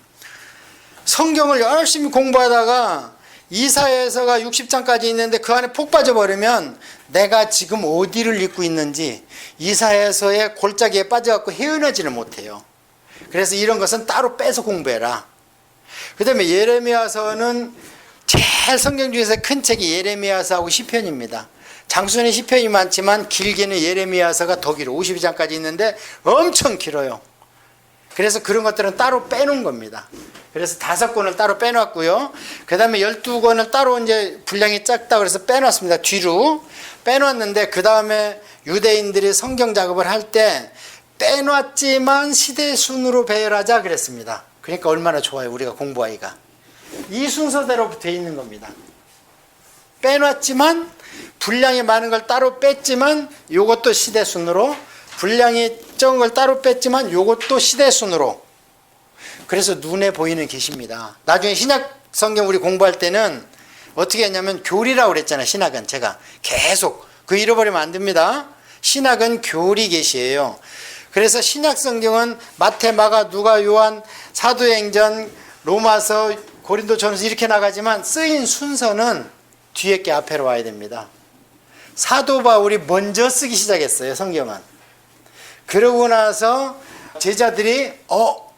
성경을 열심히 공부하다가 이사야서가 60장까지 있는데 그 안에 폭 빠져버리면 내가 지금 어디를 읽고 있는지 이사야서의 골짜기에 빠져갖고 헤어나지를 못해요. 그래서 이런 것은 따로 빼서 공부해라. 그 다음에 예레미야서는 제일 성경 중에서 큰 책이 예레미야서하고 시편입니다. 장순의 시편이 많지만 길게는 예레미야서가 더 길어. 52장까지 있는데 엄청 길어요. 그래서 그런 것들은 따로 빼놓은 겁니다. 그래서 5권을 따로 빼놨고요. 그 다음에 12권을 따로 이제 분량이 작다 그래서 빼놨습니다. 뒤로 빼놨는데, 그 다음에 유대인들이 성경 작업을 할 때 빼놨지만 시대 순으로 배열하자 그랬습니다. 그러니까 얼마나 좋아요, 우리가 공부하기가. 이 순서대로 돼 있는 겁니다. 빼놨지만, 분량이 많은 걸 따로 뺐지만 요것도 시대 순으로, 분량이 적은 걸 따로 뺐지만 요것도 시대 순으로. 그래서 눈에 보이는 계시입니다. 나중에 신약 성경 우리 공부할 때는 어떻게 했냐면 교리라고 그랬잖아요. 신학은 제가 계속 그 잃어버리면 안 됩니다. 신학은 교리 계시예요. 그래서 신약 성경은 마태, 마가, 누가, 요한, 사도행전, 로마서, 고린도전서 이렇게 나가지만 쓰인 순서는 뒤에 게 앞에로 와야 됩니다. 사도 바울이 먼저 쓰기 시작했어요, 성경은. 그러고 나서 제자들이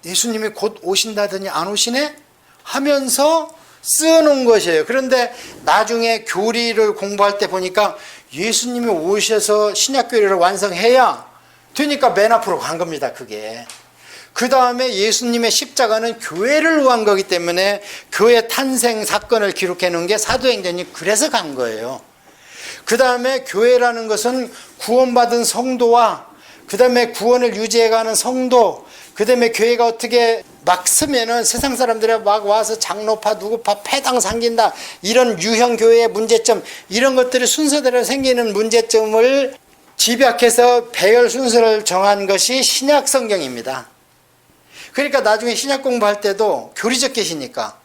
예수님이 곧 오신다더니 안 오시네? 하면서 써놓은 것이에요. 그런데 나중에 교리를 공부할 때 보니까 예수님이 오셔서 신약교리를 완성해야 되니까 맨 앞으로 간 겁니다, 그게. 그 다음에 예수님의 십자가는 교회를 위한 거기 때문에 교회 탄생 사건을 기록해 놓은 게 사도행전이 그래서 간 거예요. 그 다음에 교회라는 것은 구원받은 성도와 그 다음에 구원을 유지해가는 성도, 그 다음에 교회가 어떻게 막 쓰면은 세상 사람들이 막 와서 장로파 누구파 패당 상긴다 이런 유형 교회의 문제점 이런 것들이 순서대로 생기는 문제점을 집약해서 배열 순서를 정한 것이 신약 성경입니다. 그러니까 나중에 신약 공부할 때도 교리적 계시니까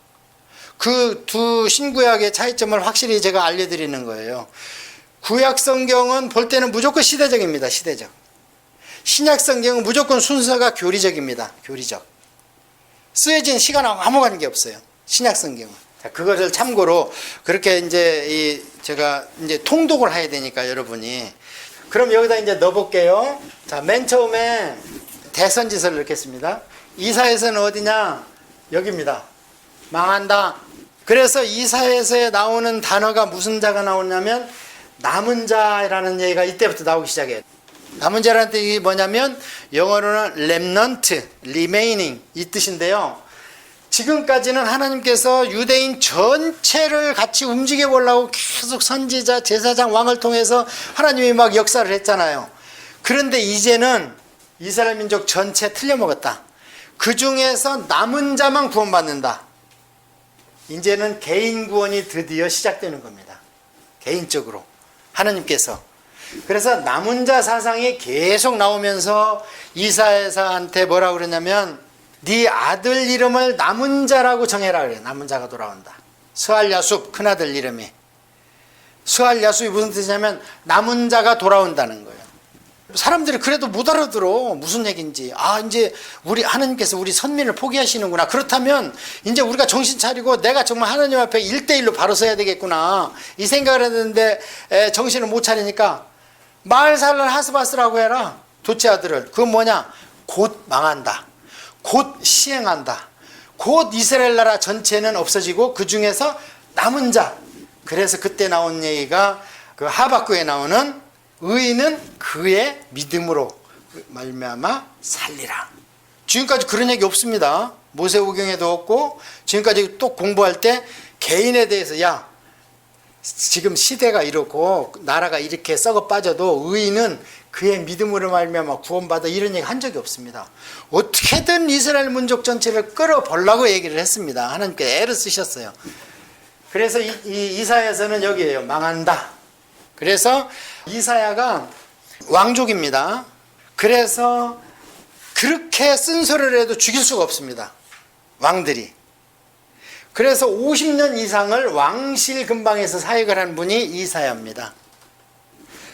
그 두 신구약의 차이점을 확실히 제가 알려드리는 거예요. 구약 성경은 볼 때는 무조건 시대적입니다. 시대적. 신약 성경은 무조건 순서가 교리적입니다. 교리적. 쓰여진 시간하고 아무 관계 없어요. 신약 성경은. 자, 그것을 참고로 그렇게 이제 제가 이제 통독을 해야 되니까 여러분이. 그럼 여기다 이제 넣어볼게요. 자, 맨 처음에 대선지서를 넣겠습니다. 이사야서는 어디냐? 여기입니다. 망한다. 그래서 이사야서에 나오는 단어가 무슨 자가 나오냐면 남은 자라는 얘기가 이때부터 나오기 시작해요. 남은 자라는 뜻이 뭐냐면 영어로는 remnant, remaining 이 뜻인데요. 지금까지는 하나님께서 유대인 전체를 같이 움직여 보려고 계속 선지자, 제사장, 왕을 통해서 하나님이 막 역사를 했잖아요. 그런데 이제는 이스라엘 민족 전체 틀려먹었다. 그 중에서 남은 자만 구원받는다. 이제는 개인 구원이 드디어 시작되는 겁니다. 개인적으로 하나님께서. 그래서 남은 자 사상이 계속 나오면서 이사야한테 뭐라고 그러냐면 네 아들 이름을 남은 자라고 정해라 그래요. 남은 자가 돌아온다. 스알야숲 큰아들 이름이. 스알야숲이 무슨 뜻이냐면 남은 자가 돌아온다는 거예요. 사람들이 그래도 못 알아들어. 무슨 얘기인지. 아, 이제 우리 하나님께서 우리 선민을 포기하시는구나. 그렇다면 이제 우리가 정신 차리고 내가 정말 하나님 앞에 1대1로 바로 서야 되겠구나. 이 생각을 했는데 정신을 못 차리니까 마을살을 하스바스라고 해라. 둘째 아들을. 그건 뭐냐? 곧 망한다. 곧 시행한다. 곧 이스라엘 나라 전체는 없어지고 그 중에서 남은 자. 그래서 그때 나온 얘기가 그 하박국에 나오는 의인은 그의 믿음으로 말미암아 살리라. 지금까지 그런 얘기 없습니다. 모세오경에도 없고 지금까지 또 공부할 때 개인에 대해서 야 지금 시대가 이렇고 나라가 이렇게 썩어 빠져도 의인은 그의 믿음으로 말미암아 구원받아 이런 얘기 한 적이 없습니다. 어떻게든 이스라엘 민족 전체를 끌어보려고 얘기를 했습니다. 하나님께서 애를 쓰셨어요. 그래서 이사야서는 여기에요. 망한다. 그래서 이사야가 왕족입니다. 그래서 그렇게 쓴소리를 해도 죽일 수가 없습니다. 왕들이. 그래서 50년 이상을 왕실 근방에서 사역을 한 분이 이사야입니다.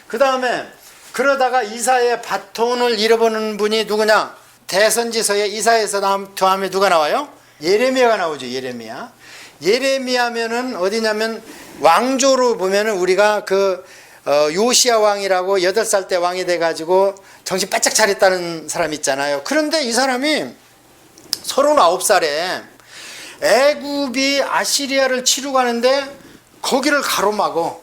그 다음에 그러다가 이사야의 바톤을 잃어버리는 분이 누구냐? 대선지서에 이사야에서 다음에 누가 나와요? 예레미야가 나오죠. 예레미야. 예레미야면은 어디냐면 왕조로 보면은 우리가 요시야 왕이라고 8살 때 왕이 돼가지고 정신 바짝 차렸다는 사람 있잖아요. 그런데 이 사람이 39살에 애굽이 아시리아를 치러 가는데 거기를 가로막어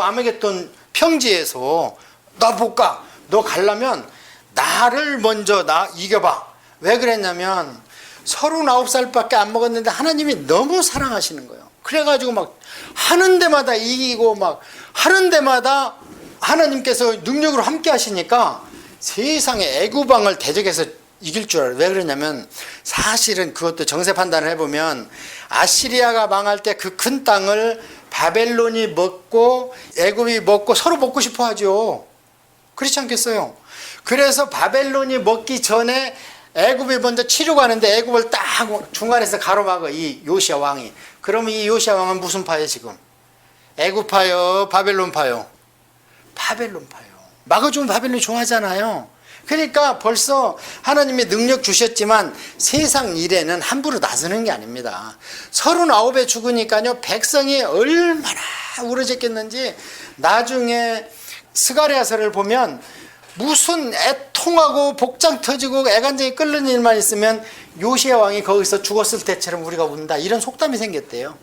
아메겟돈 평지에서 나 볼까? 너 가려면 나를 먼저 이겨봐. 왜 그랬냐면 39살밖에 안 먹었는데 하나님이 너무 사랑하시는 거예요. 그래가지고 막 하는 데마다 이기고 막 하는 데마다 하나님께서 능력으로 함께 하시니까 세상에 애굽왕을 대적해서 이길 줄 알아요. 왜 그러냐면 사실은 그것도 정세 판단을 해보면 아시리아가 망할 때 그 큰 땅을 바벨론이 먹고 애굽이 먹고 서로 먹고 싶어 하죠. 그렇지 않겠어요? 그래서 바벨론이 먹기 전에 애굽이 먼저 치려고 하는데 애굽을 딱 중간에서 가로막어 이 요시야 왕이. 그러면 이 요시야 왕은 무슨 파예요 지금? 애굽파요? 바벨론파요? 바벨론파요. 막아주면 바벨론이 좋아하잖아요. 그러니까 벌써 하나님이 능력 주셨지만 세상 일에는 함부로 나서는 게 아닙니다. 39에 죽으니까요 백성이 얼마나 울어졌겠는지 나중에 스가랴서를 보면 무슨 애통하고 복장 터지고 애간장이 끓는 일만 있으면 요시야 왕이 거기서 죽었을 때처럼 우리가 운다 이런 속담이 생겼대요.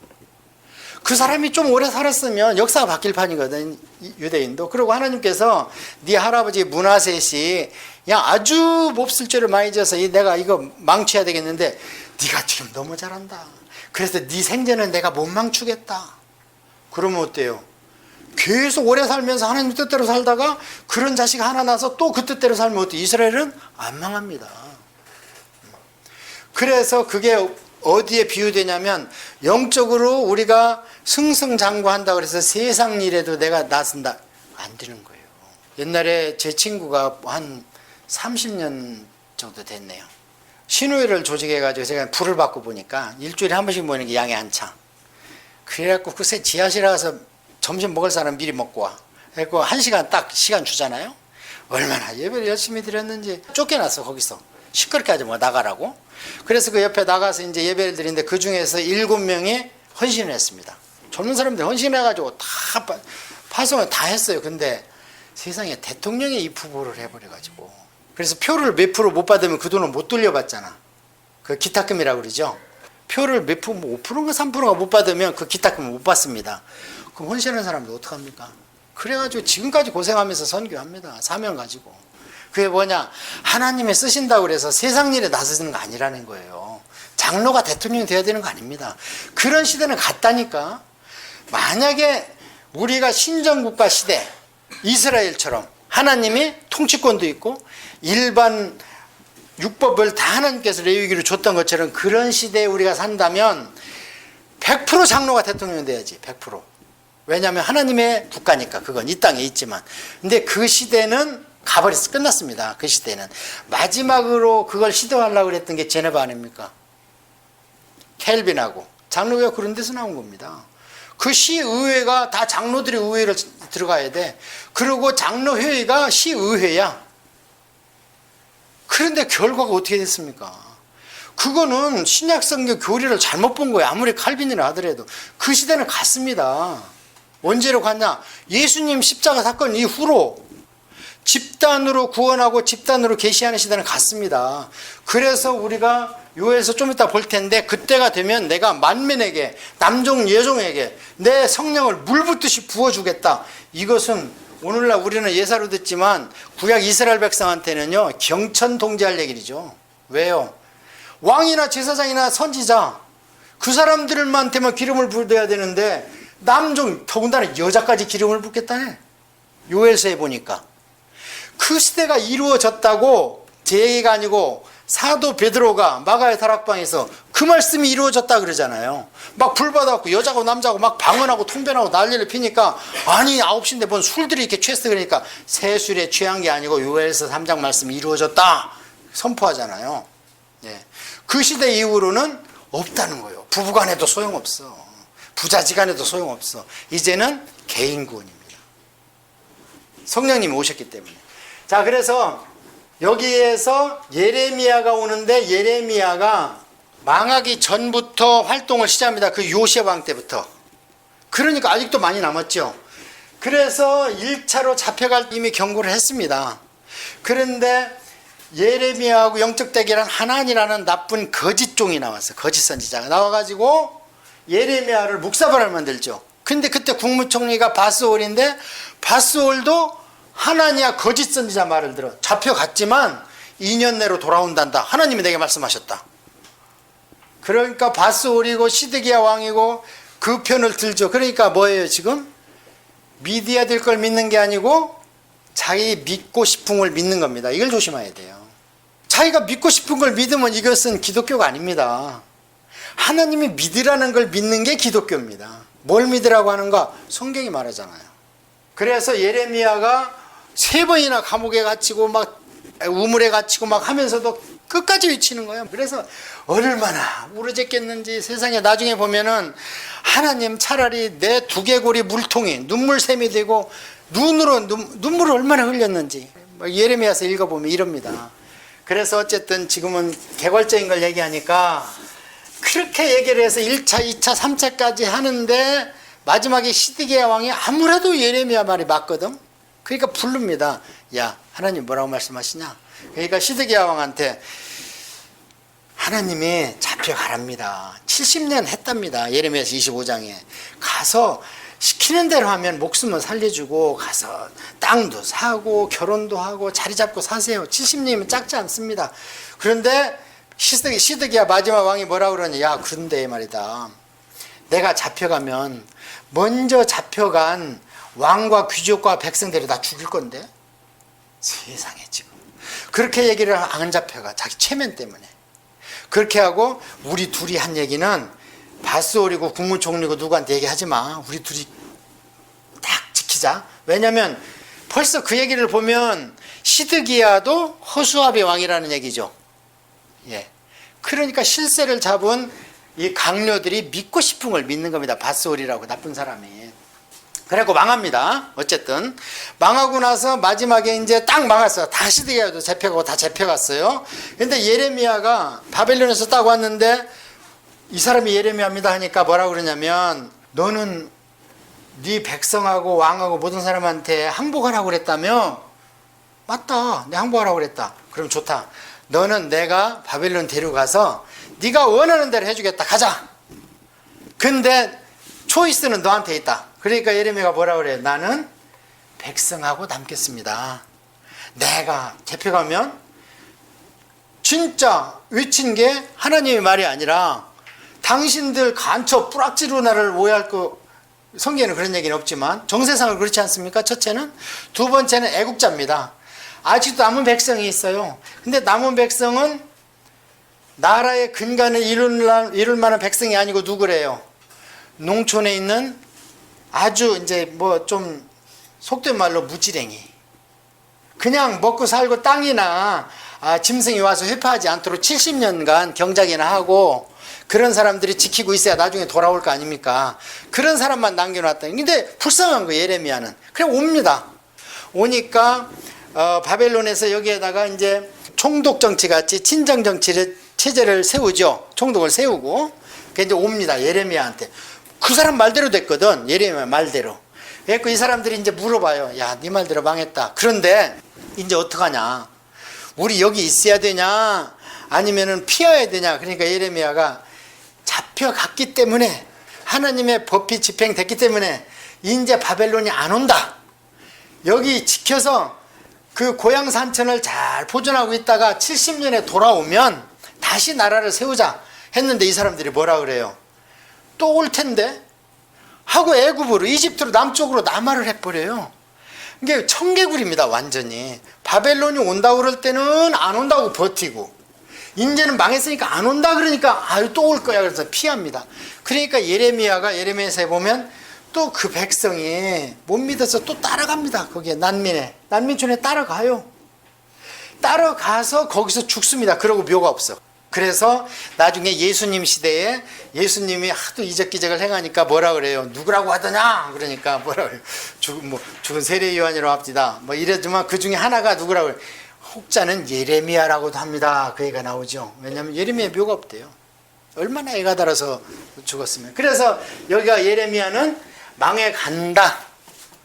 그 사람이 좀 오래 살았으면 역사가 바뀔 판이거든. 유대인도. 그리고 하나님께서 네 할아버지 므낫셋이 야 아주 몹쓸 죄를 많이 져서 내가 이거 망쳐야 되겠는데 네가 지금 너무 잘한다. 그래서 네 생전은 내가 못 망치겠다. 그러면 어때요? 계속 오래 살면서 하나님 뜻대로 살다가 그런 자식 하나 나서 또 그 뜻대로 살면 어때? 이스라엘은 안 망합니다. 그래서 그게 어디에 비유되냐면 영적으로 우리가 승승장구한다 그래서 세상 일에도 내가 나선다 안 되는 거예요. 옛날에 제 친구가 한 30년 정도 됐네요. 신우회를 조직해가지고 제가 불을 받고 보니까 일주일에 한 번씩 모이는 게 양이 한 차. 그래갖고 글쎄 지하실에 가서 점심 먹을 사람 미리 먹고 와. 그래갖고 1시간 딱 시간 주잖아요. 얼마나 예배를 열심히 드렸는지 쫓겨났어 거기서. 시끄럽게 하지 뭐 나가라고. 그래서 그 옆에 나가서 이제 예배를 드리는데 그 중에서 7명이 헌신을 했습니다. 젊은 사람들 헌신해가지고 다 파송을 다 했어요. 근데 세상에 대통령이 입 후보를 해버려가지고. 그래서 표를 몇 프로 못 받으면 그 돈을 못 돌려받잖아. 그 기탁금이라고 그러죠. 표를 몇 프로, 5%인가 3%가 못 받으면 그 기탁금을 못 받습니다. 그럼 헌신하는 사람들 어떡합니까? 그래가지고 지금까지 고생하면서 선교합니다. 사명 가지고. 그게 뭐냐? 하나님이 쓰신다고 그래서 세상 일에 나서는 거 아니라는 거예요. 장로가 대통령이 되어야 되는 거 아닙니다. 그런 시대는 갔다니까. 만약에 우리가 신정국가 시대, 이스라엘처럼 하나님이 통치권도 있고 일반 율법을 다 하나님께서 레위기로 줬던 것처럼 그런 시대에 우리가 산다면 100% 장로가 대통령이 돼야지. 100%. 왜냐하면 하나님의 국가니까 그건 이 땅에 있지만. 근데 그 시대는 가버렸어. 끝났습니다. 그 시대는. 마지막으로 그걸 시도하려고 그랬던 게 제네바 아닙니까? 켈빈하고. 장로회가 그런 데서 나온 겁니다. 그 시의회가 다 장로들이 의회를 들어가야 돼. 그리고 장로회의가 시의회야. 그런데 결과가 어떻게 됐습니까? 그거는 신약성경 교리를 잘못 본 거예요. 아무리 칼빈이라 하더라도. 그 시대는 갔습니다. 언제로 갔냐? 예수님 십자가 사건 이후로 집단으로 구원하고 집단으로 계시하는 시대는 갔습니다. 그래서 우리가 요에서 좀 이따 볼 텐데 그때가 되면 내가 만민에게 남종 여종에게 내 성령을 물붓듯이 부어주겠다. 이것은 오늘날 우리는 예사로 듣지만 구약 이스라엘 백성한테는요 경천동지할 얘기죠. 왜요? 왕이나 제사장이나 선지자 그 사람들한테만 기름을 부어야 되는데 남종 더군다나 여자까지 기름을 붓겠다네. 요엘서에 보니까 그 시대가 이루어졌다고 제 얘기가 아니고 사도 베드로가 마가의 다락방에서 그 말씀이 이루어졌다 그러잖아요. 막 불 받아갖고 여자고 남자고 막 방언하고 통변하고 난리를 피니까 아니 9시인데 뭔 술들이 이렇게 취했어. 그러니까 새 술에 취한 게 아니고 요엘서 3장 말씀이 이루어졌다 선포하잖아요. 예. 그 시대 이후로는 없다는 거예요. 부부간에도 소용없어. 부자지간에도 소용없어. 이제는 개인 구원입니다. 성령님이 오셨기 때문에. 자, 그래서 여기에서 예레미야가 오는데 예레미야가 망하기 전부터 활동을 시작합니다. 그 요시야 왕 때부터. 그러니까 아직도 많이 남았죠. 그래서 1차로 잡혀갈 이미 경고를 했습니다. 그런데 예레미야하고 영적 대결한 하나니라는 나쁜 거짓 종이 나왔어요. 거짓 선지자가 나와가지고 예레미야를 묵사발을 만들죠. 근데 그때 국무총리가 바스올인데 바스올도 하나니야 거짓 선지자 말을 들어 잡혀갔지만 2년 내로 돌아온단다. 하나님이 내게 말씀하셨다. 그러니까 바스올이고 시드기야 왕이고 그 편을 들죠. 그러니까 뭐예요 지금? 미디어들 걸 믿는 게 아니고 자기 믿고 싶은 걸 믿는 겁니다. 이걸 조심해야 돼요. 자기가 믿고 싶은 걸 믿으면 이것은 기독교가 아닙니다. 하나님이 믿으라는 걸 믿는 게 기독교입니다. 뭘 믿으라고 하는가? 성경이 말하잖아요. 그래서 예레미야가 3번이나 감옥에 갇히고 막 우물에 갇히고 막 하면서도 끝까지 외치는 거예요. 그래서 얼마나 우러졌겠는지 세상에 나중에 보면은 하나님 차라리 내 두개골이 물통이 눈물샘이 되고 눈으로 눈물을 얼마나 흘렸는지 예레미야서 읽어보면 이럽니다. 그래서 어쨌든 지금은 개괄적인 걸 얘기하니까 그렇게 얘기를 해서 1차, 2차, 3차까지 하는데 마지막에 시드기야 왕이 아무래도 예레미야 말이 맞거든. 그러니까 부릅니다. 야, 하나님 뭐라고 말씀하시냐? 그러니까 시드기야 왕한테 하나님이 잡혀가랍니다. 70년 했답니다. 예레미야서 25장에. 가서 시키는 대로 하면 목숨은 살려주고 가서 땅도 사고 결혼도 하고 자리 잡고 사세요. 70년이면 작지 않습니다. 그런데 시드기야 마지막 왕이 뭐라고 그러냐? 야, 그런데 말이다. 내가 잡혀가면 먼저 잡혀간 왕과 귀족과 백성들이 다 죽일 건데 세상에 지금 그렇게 얘기를 안 잡혀가 자기 체면 때문에. 그렇게 하고 우리 둘이 한 얘기는 밧소리고 국무총리고 누구한테 얘기하지 마. 우리 둘이 딱 지키자. 왜냐면 벌써 그 얘기를 보면 시드기야도 허수아비 왕이라는 얘기죠. 예. 그러니까 실세를 잡은 이 강료들이 믿고 싶은 걸 믿는 겁니다. 밧소리라고 나쁜 사람이. 그래갖고 망합니다. 어쨌든 망하고 나서 마지막에 이제 딱 망했어요. 다 시드기야도 잡혀가고 다 잡혀갔어요. 근데 예레미야가 바벨론에서 딱 왔는데 이 사람이 예레미야입니다 하니까 뭐라고 그러냐면 너는 네 백성하고 왕하고 모든 사람한테 항복하라고 그랬다며? 맞다. 내가 항복하라고 그랬다. 그럼 좋다. 너는 내가 바벨론 데려가서 네가 원하는 대로 해주겠다. 가자. 근데 초이스는 너한테 있다. 그러니까 예레미야가 뭐라고 그래요? 나는 백성하고 남겠습니다. 내가 잡혀가면 진짜 외친 게 하나님의 말이 아니라 당신들 간첩 뿌락지로 나를 오해할 거 성경에는 그런 얘기는 없지만 정세상을 그렇지 않습니까? 첫째는. 두 번째는 애국자입니다. 아직도 남은 백성이 있어요. 근데 남은 백성은 나라의 근간을 이룰 만한 백성이 아니고 누구래요? 농촌에 있는 아주 이제 뭐 좀 속된 말로 무지랭이. 그냥 먹고 살고 땅이나 짐승이 와서 회파하지 않도록 70년간 경작이나 하고 그런 사람들이 지키고 있어야 나중에 돌아올 거 아닙니까? 그런 사람만 남겨놨다. 근데 불쌍한 거예요, 예레미야는. 그래 옵니다. 오니까 바벨론에서 여기에다가 이제 총독 정치 같이 친정 정치 체제를 세우죠. 총독을 세우고 그게 이제 옵니다, 예레미야한테. 그 사람 말대로 됐거든. 예레미야 말대로. 그래서 이 사람들이 이제 물어봐요. 야, 네 말대로 망했다. 그런데 이제 어떡하냐? 우리 여기 있어야 되냐? 아니면은 피해야 되냐? 그러니까 예레미야가 잡혀갔기 때문에 하나님의 법이 집행됐기 때문에 이제 바벨론이 안 온다. 여기 지켜서 그 고향 산천을 잘 보존하고 있다가 70년에 돌아오면 다시 나라를 세우자 했는데 이 사람들이 뭐라 그래요? 또 올 텐데? 하고 애굽으로 이집트로 남쪽으로 남하를 해버려요. 이게 청개구리입니다. 완전히. 바벨론이 온다고 그럴 때는 안 온다고 버티고 이제는 망했으니까 안 온다 그러니까 또 올 거야 그래서 피합니다. 그러니까 예레미야서에 보면 또 그 백성이 못 믿어서 또 따라갑니다. 거기에 난민촌에 따라가요. 따라가서 거기서 죽습니다. 그러고 묘가 없어. 그래서 나중에 예수님 시대에 예수님이 하도 이적기적을 행하니까 뭐라 그래요? 누구라고 하더냐? 그러니까 뭐라 그래요? 죽은 세례 요한이라고 합디다. 뭐 이러지만 그 중에 하나가 누구라고 그래요? 혹자는 예레미야라고도 합니다. 그 얘기가 나오죠. 왜냐하면 예레미야 묘가 없대요. 얼마나 애가 달아서 죽었으면. 그래서 여기가 예레미야는 망해 간다.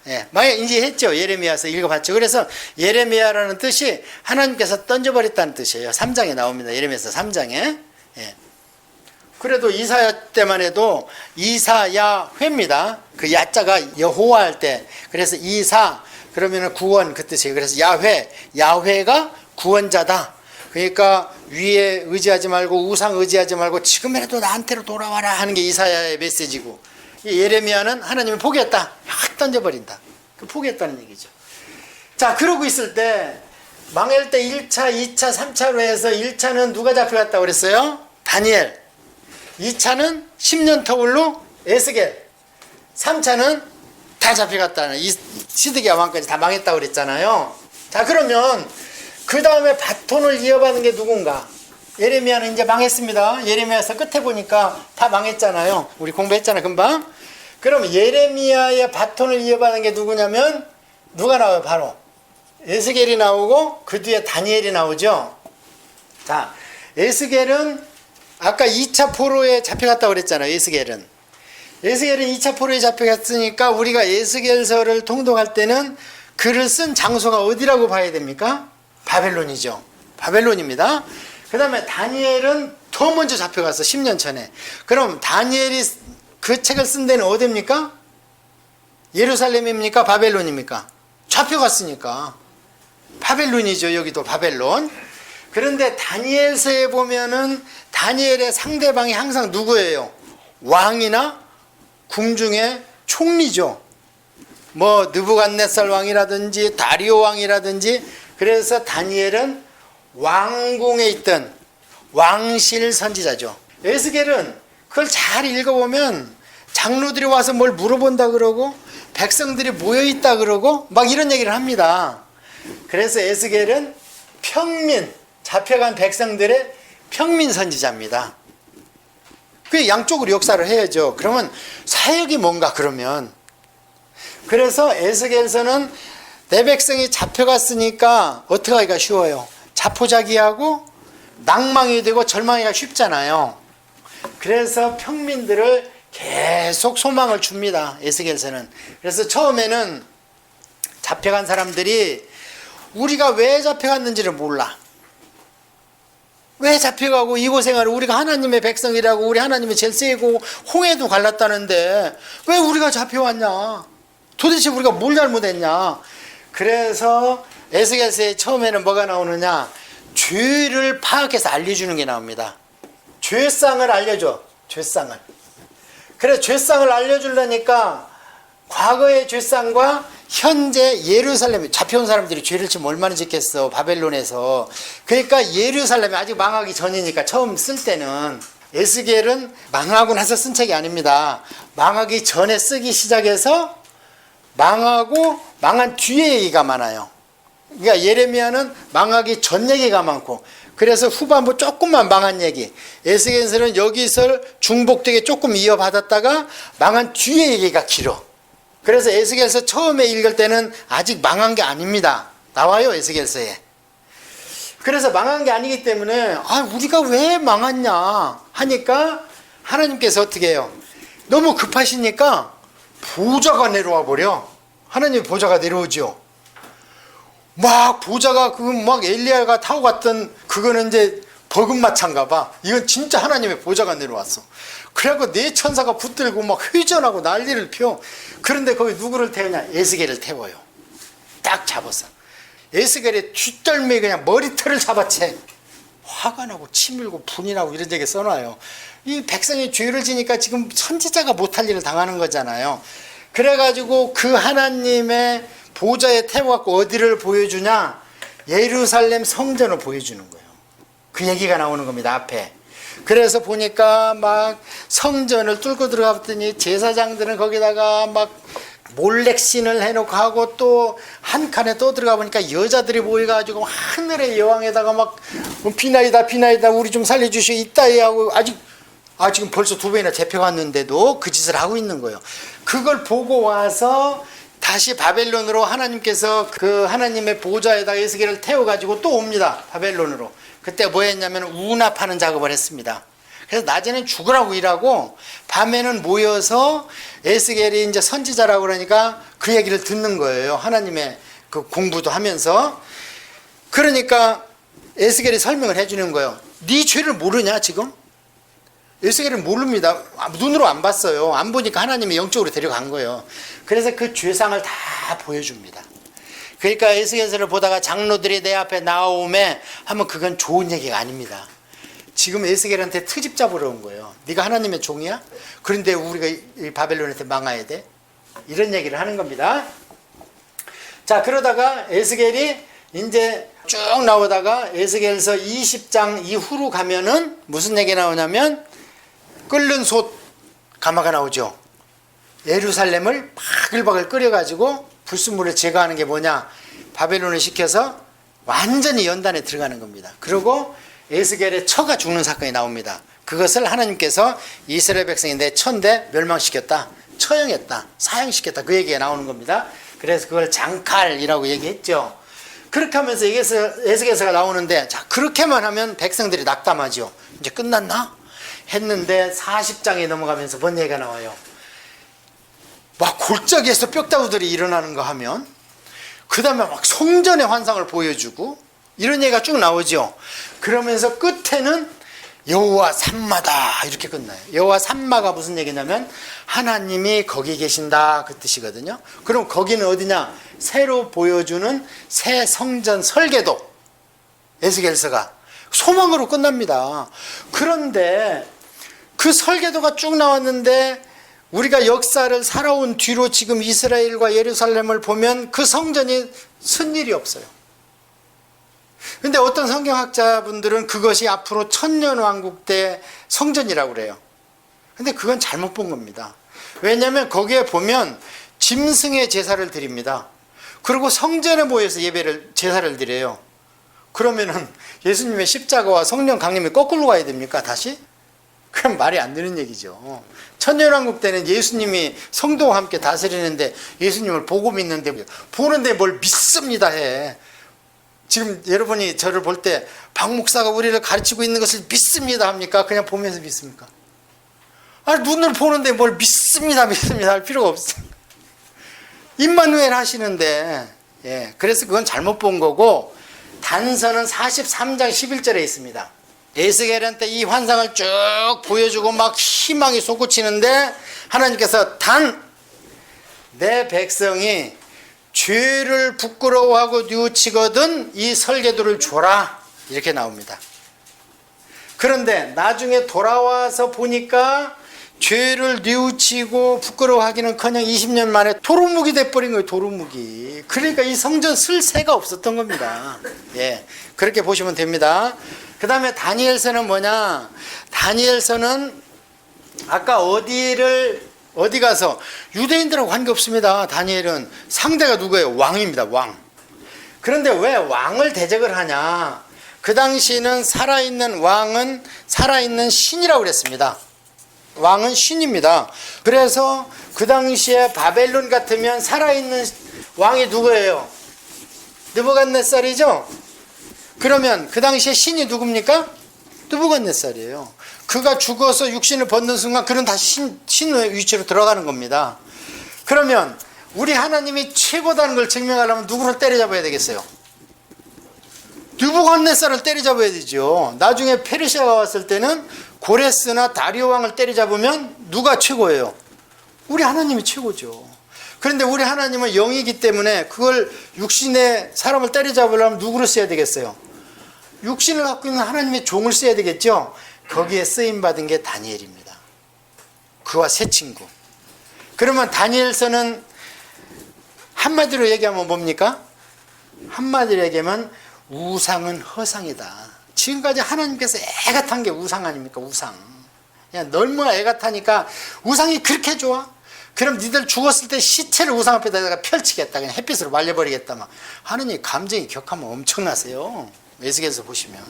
예, 망해 이제 했죠. 예레미야서 읽어봤죠. 그래서 예레미야라는 뜻이 하나님께서 던져버렸다는 뜻이에요. 3장에 나옵니다. 예레미야서 3장에. 예. 그래도 이사야 때만 해도 이사야회입니다. 그 야자가 여호와 할 때. 그래서 이사 그러면 구원 그 뜻이에요. 그래서 야훼가 구원자다. 그러니까 위에 의지하지 말고 우상 의지하지 말고 지금이라도 나한테로 돌아와라 하는 게 이사야의 메시지고, 예레미야는 하나님을 포기했다. 확 던져버린다. 포기했다는 얘기죠. 자, 그러고 있을 때 망할 때 1차, 2차, 3차로 해서 1차는 누가 잡혀갔다고 그랬어요? 다니엘. 2차는 10년 터울로 에스겔. 3차는 다 잡혀갔다는 이 시드기야 왕까지 다 망했다고 그랬잖아요. 자, 그러면 그 다음에 바톤을 이어받는 게 누군가? 예레미야는 이제 망했습니다. 예레미야에서 끝에 보니까 다 망했잖아요. 우리 공부했잖아요, 금방. 그럼 예레미야의 바톤을 이어받는 게 누구냐면 누가 나와요? 바로 에스겔이 나오고 그 뒤에 다니엘이 나오죠. 자, 에스겔은 아까 2차 포로에 잡혀갔다고 그랬잖아요. 에스겔은 2차 포로에 잡혀갔으니까 우리가 에스겔서를 통독할 때는 글을 쓴 장소가 어디라고 봐야 됩니까? 바벨론이죠. 바벨론입니다. 그 다음에 다니엘은 더 먼저 잡혀갔어. 10년 전에. 그럼 다니엘이 그 책을 쓴 데는 어디입니까? 예루살렘입니까? 바벨론입니까? 잡혀갔으니까 바벨론이죠. 여기도 바벨론. 그런데 다니엘서에 보면은 다니엘의 상대방이 항상 누구예요? 왕이나 궁중의 총리죠. 뭐 느부갓네살 왕이라든지 다리오 왕이라든지. 그래서 다니엘은 왕궁에 있던 왕실 선지자죠. 에스겔은 그걸 잘 읽어보면 장로들이 와서 뭘 물어본다 그러고 백성들이 모여있다 그러고 막 이런 얘기를 합니다. 그래서 에스겔은 평민, 잡혀간 백성들의 평민 선지자입니다. 그 양쪽으로 역사를 해야죠. 그러면 사역이 뭔가 그러면. 그래서 에스겔서는 내 백성이 잡혀갔으니까 어떻게 하기가 쉬워요. 자포자기하고 낭망이 되고 절망하기가 쉽잖아요. 그래서 평민들을 계속 소망을 줍니다. 에스겔서는. 그래서 처음에는 잡혀간 사람들이 우리가 왜 잡혀갔는지를 몰라. 왜 잡혀가고 이 고생을 우리가 하나님의 백성이라고 우리 하나님이 제일 세고 홍해도 갈랐다는데 왜 우리가 잡혀왔냐. 도대체 우리가 뭘 잘못했냐. 그래서 에스겔서에 처음에는 뭐가 나오느냐. 죄를 파악해서 알려주는 게 나옵니다. 죄상을 알려줘. 죄상을. 그래서 죄상을 알려주려니까 과거의 죄상과 현재 예루살렘에 잡혀온 사람들이 죄를 지금 얼마나 짓겠어. 바벨론에서. 그러니까 예루살렘이 아직 망하기 전이니까 처음 쓸 때는 에스겔은 망하고 나서 쓴 책이 아닙니다. 망하기 전에 쓰기 시작해서 망하고 망한 뒤에 얘기가 많아요. 그러니까 예레미야는 망하기 전 얘기가 많고 그래서 후반부 조금만 망한 얘기. 에스겔서는 여기서 중복되게 조금 이어받았다가 망한 뒤에 얘기가 길어. 그래서 에스겔서 처음에 읽을 때는 아직 망한 게 아닙니다. 나와요 에스겔서에. 그래서 망한 게 아니기 때문에 우리가 왜 망했냐 하니까 하나님께서 어떻게 해요. 너무 급하시니까 보좌가 내려와 버려. 하나님의 보좌가 내려오죠. 막 보좌가 막 엘리야가 타고 갔던 그거는 이제 버금마차인가 봐. 이건 진짜 하나님의 보좌가 내려왔어. 그래갖고 네 천사가 붙들고 막 회전하고 난리를 펴. 그런데 거기 누구를 태우냐. 에스겔을 태워요. 딱 잡았어. 에스겔의 뒷덜미에 그냥 머리털을 잡아채. 화가 나고 치밀고 분이 나고 이런 얘기 써놔요. 이 백성이 죄를 지니까 지금 선지자가 못할 일을 당하는 거잖아요. 그래가지고 그 하나님의 보좌에 태워갖고 어디를 보여주냐. 예루살렘 성전을 보여주는 거예요. 그 얘기가 나오는 겁니다. 앞에. 그래서 보니까 막 성전을 뚫고 들어갔더니 제사장들은 거기다가 막 몰렉신을 해놓고 하고 또 한 칸에 또 들어가 보니까 여자들이 모여가지고 하늘의 여왕에다가 막 비나이다 비나이다 우리 좀 살려주시오 이따위 하고 지금 벌써 2번이나 잡혀갔는데도 그 짓을 하고 있는 거예요. 그걸 보고 와서 다시 바벨론으로 하나님께서 그 하나님의 보좌에다가 에스겔을 태워가지고 또 옵니다. 바벨론으로. 그때 뭐 했냐면 운합하는 작업을 했습니다. 그래서 낮에는 죽으라고 일하고 밤에는 모여서 에스겔이 이제 선지자라고 그러니까 그 얘기를 듣는 거예요. 하나님의 그 공부도 하면서. 그러니까 에스겔이 설명을 해주는 거예요. 네 죄를 모르냐 지금? 에스겔은 모릅니다. 눈으로 안 봤어요. 안 보니까 하나님이 영적으로 데려간 거예요. 그래서 그 죄상을 다 보여줍니다. 그러니까 에스겔서를 보다가 장로들이 내 앞에 나오면 하면 그건 좋은 얘기가 아닙니다. 지금 에스겔한테 트집 잡으러 온 거예요. 네가 하나님의 종이야? 그런데 우리가 이 바벨론한테 망해야 돼? 이런 얘기를 하는 겁니다. 자, 그러다가 에스겔이 이제 쭉 나오다가 에스겔서 20장 이후로 가면은 무슨 얘기 나오냐면 끓는 솥 가마가 나오죠. 예루살렘을 바글바글 끓여가지고 불순물을 제거하는 게 뭐냐. 바벨론을 시켜서 완전히 연단에 들어가는 겁니다. 그리고 에스겔의 처가 죽는 사건이 나옵니다. 그것을 하나님께서 이스라엘 백성이 내 처인데 멸망시켰다. 처형했다. 사형시켰다. 그 얘기가 나오는 겁니다. 그래서 그걸 장칼이라고 얘기했죠. 그렇게 하면서 에스겔서가 나오는데 자 그렇게만 하면 백성들이 낙담하죠. 이제 끝났나? 했는데 40장에 넘어가면서 뭔 얘기가 나와요. 막 골짜기에서 뼈다구들이 일어나는 거 하면 그 다음에 막 성전의 환상을 보여주고 이런 얘기가 쭉 나오죠. 그러면서 끝에는 여호와 산마다 이렇게 끝나요. 여호와 산마가 무슨 얘기냐면 하나님이 거기 계신다 그 뜻이거든요. 그럼 거기는 어디냐? 새로 보여주는 새 성전 설계도. 에스겔서가 소망으로 끝납니다. 그런데 그 설계도가 쭉 나왔는데 우리가 역사를 살아온 뒤로 지금 이스라엘과 예루살렘을 보면 그 성전이 쓴 일이 없어요. 근데 어떤 성경학자분들은 그것이 앞으로 천년왕국 때 성전이라고 그래요. 근데 그건 잘못 본 겁니다. 왜냐하면 거기에 보면 짐승의 제사를 드립니다. 그리고 성전에 모여서 제사를 드려요. 그러면은 예수님의 십자가와 성령 강림이 거꾸로 가야 됩니까? 다시? 그럼 말이 안 되는 얘기죠. 천년왕국 때는 예수님이 성도와 함께 다스리는데 예수님을 보고 믿는데 보는데 뭘 믿습니다 해. 지금 여러분이 저를 볼 때 박 목사가 우리를 가르치고 있는 것을 믿습니다 합니까? 그냥 보면서 믿습니까? 눈을 보는데 뭘 믿습니다 할 필요가 없어요. 임마누엘 하시는데, 예, 그래서 그건 잘못 본 거고, 단서는 43장 11절에 있습니다. 에스겔한테 이 환상을 쭉 보여주고 막 희망이 솟구치는데 하나님께서 내 백성이 죄를 부끄러워하고 뉘우치거든 이 설계도를 줘라, 이렇게 나옵니다. 그런데 나중에 돌아와서 보니까 죄를 뉘우치고 부끄러워하기는커녕 20년 만에 도루묵이 돼버린 거예요. 도루묵이. 그러니까 이 성전 쓸 새가 없었던 겁니다. 예, 그렇게 보시면 됩니다. 그 다음에 다니엘서는 뭐냐? 다니엘서는 아까 어디 가서 유대인들하고 관계없습니다. 다니엘은 상대가 누구예요? 왕입니다. 왕. 그런데 왜 왕을 대적을 하냐? 그 당시는 살아있는 왕은 살아있는 신이라고 그랬습니다. 왕은 신입니다. 그래서 그 당시에 바벨론 같으면 살아있는 왕이 누구예요? 느부갓네살이죠? 그러면 그 당시에 신이 누굽니까? 느부갓네살이에요. 그가 죽어서 육신을 벗는 순간 그는 다시 신의 위치로 들어가는 겁니다. 그러면 우리 하나님이 최고다는 걸 증명하려면 누구를 때려잡아야 되겠어요? 느부갓네살을 때려잡아야 되죠. 나중에 페르시아가 왔을 때는 고레스나 다리오 왕을 때려잡으면 누가 최고예요? 우리 하나님이 최고죠. 그런데 우리 하나님은 영이기 때문에 그걸 육신의 사람을 때려잡으려면 누구를 써야 되겠어요? 육신을 갖고 있는 하나님의 종을 써야 되겠죠. 거기에 쓰임받은 게 다니엘입니다. 그와 세 친구. 그러면 다니엘서는 한마디로 얘기하면 뭡니까? 한마디로 얘기하면 우상은 허상이다. 지금까지 하나님께서 애가 탄 게 우상 아닙니까? 우상. 그냥 너무 애가 타니까 우상이 그렇게 좋아? 그럼 니들 죽었을 때 시체를 우상 앞에다가 펼치겠다. 그냥 햇빛으로 말려버리겠다. 막 하느님 감정이 격하면 엄청나세요. 에스겔서 보시면.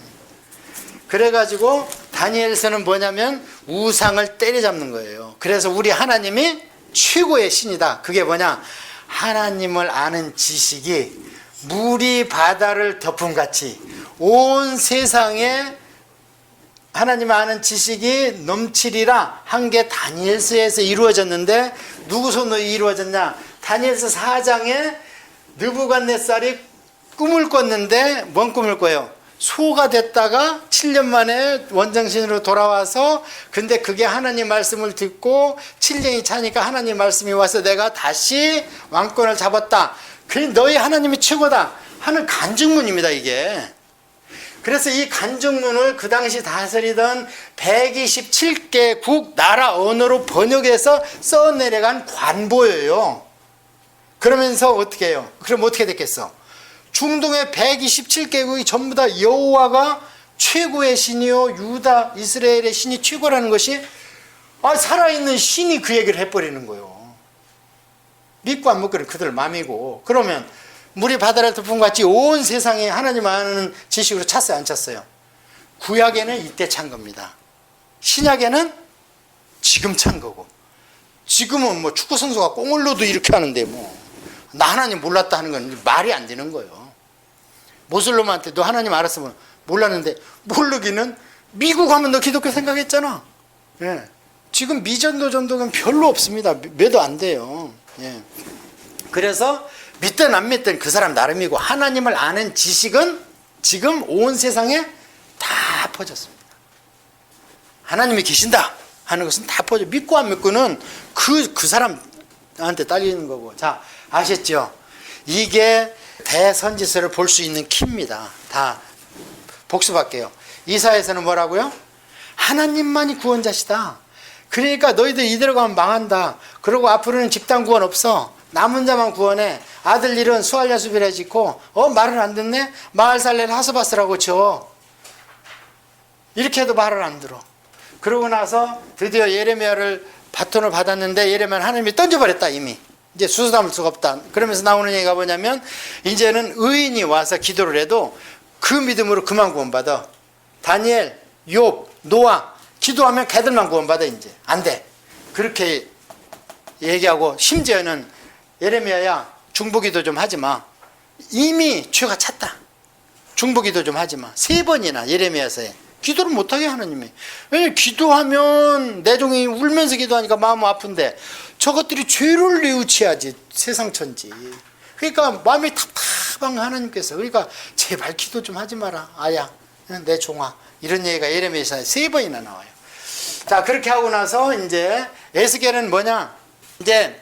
그래가지고 다니엘서는 뭐냐면 우상을 때려잡는 거예요. 그래서 우리 하나님이 최고의 신이다. 그게 뭐냐? 하나님을 아는 지식이 물이 바다를 덮음같이 온 세상에 하나님을 아는 지식이 넘치리라 한 게 다니엘서에서 이루어졌는데 누구 손으로 이루어졌냐? 다니엘서 4장에 느부갓네살이 꿈을 꿨는데 뭔 꿈을 꿔요? 소가 됐다가 7년 만에 원정신으로 돌아와서 근데 그게 하나님 말씀을 듣고 7년이 차니까 하나님 말씀이 와서 내가 다시 왕권을 잡았다. 그래 너희 하나님이 최고다 하는 간증문입니다 이게. 그래서 이 간증문을 그 당시 다스리던 127개국 나라 언어로 번역해서 써내려간 관보예요. 그러면서 어떻게 해요? 그럼 어떻게 됐겠어? 중동의 127개국이 전부 다 여호와가 최고의 신이요 유다 이스라엘의 신이 최고라는 것이 살아있는 신이 그 얘기를 해버리는 거예요. 믿고 안 믿고는 그들 맘이고. 그러면 물이 바다를 덮음같이 온 세상에 하나님 아는 지식으로 찼어요 안 찼어요? 구약에는 이때 찬 겁니다. 신약에는 지금 찬 거고. 지금은 뭐 축구 선수가 공을 넣어도 이렇게 하는데 나 하나님 몰랐다 하는 건 말이 안 되는 거예요. 모슬롬한테 너 하나님 알았으면 몰랐는데 모르기는 미국 하면 너 기독교 생각했잖아. 예. 지금 미전도 전도는 별로 없습니다. 몇도 안 돼요. 예. 그래서 믿든 안 믿든 그 사람 나름이고 하나님을 아는 지식은 지금 온 세상에 다 퍼졌습니다. 하나님이 계신다 하는 것은 다 퍼져. 믿고 안 믿고는 그 사람한테 딸리는 거고. 자, 아셨죠? 이게 대선지서를 볼 수 있는 키입니다. 다 복습할게요. 이사야에서는 뭐라고요? 하나님만이 구원자시다. 그러니까 너희들 이대로 가면 망한다. 그리고 앞으로는 집단 구원 없어. 남은 자만 구원해. 아들 일은 수알야수비라 짓고 말을 안 듣네? 마을살레를 하스바스라고 쳐. 이렇게 해도 말을 안 들어. 그러고 나서 드디어 예레미야를 바톤을 받았는데 예레미야는 하나님이 던져버렸다 이미. 이제 수소 담을 수가 없다. 그러면서 나오는 얘기가 뭐냐면 이제는 의인이 와서 기도를 해도 그 믿음으로 그만 구원받아. 다니엘, 욥, 노아 기도하면 걔들만 구원받아. 이제 안 돼. 그렇게 얘기하고 심지어는 예레미야야 중보기도 좀 하지 마. 이미 죄가 찼다. 중보기도 좀 하지 마. 3번이나 예레미야서에 기도를 못하게 하나님이. 왜냐면 기도하면 내 종이 울면서 기도하니까 마음 아픈데 저것들이 죄를 뉘우치야지 세상 천지. 그러니까 마음이 답답한 하나님께서 그러니까 제발 기도 좀 하지 마라 아야 내 종아. 이런 얘기가 예레미야서에 3번이나 나와요. 자 그렇게 하고 나서 이제 에스겔은 뭐냐 이제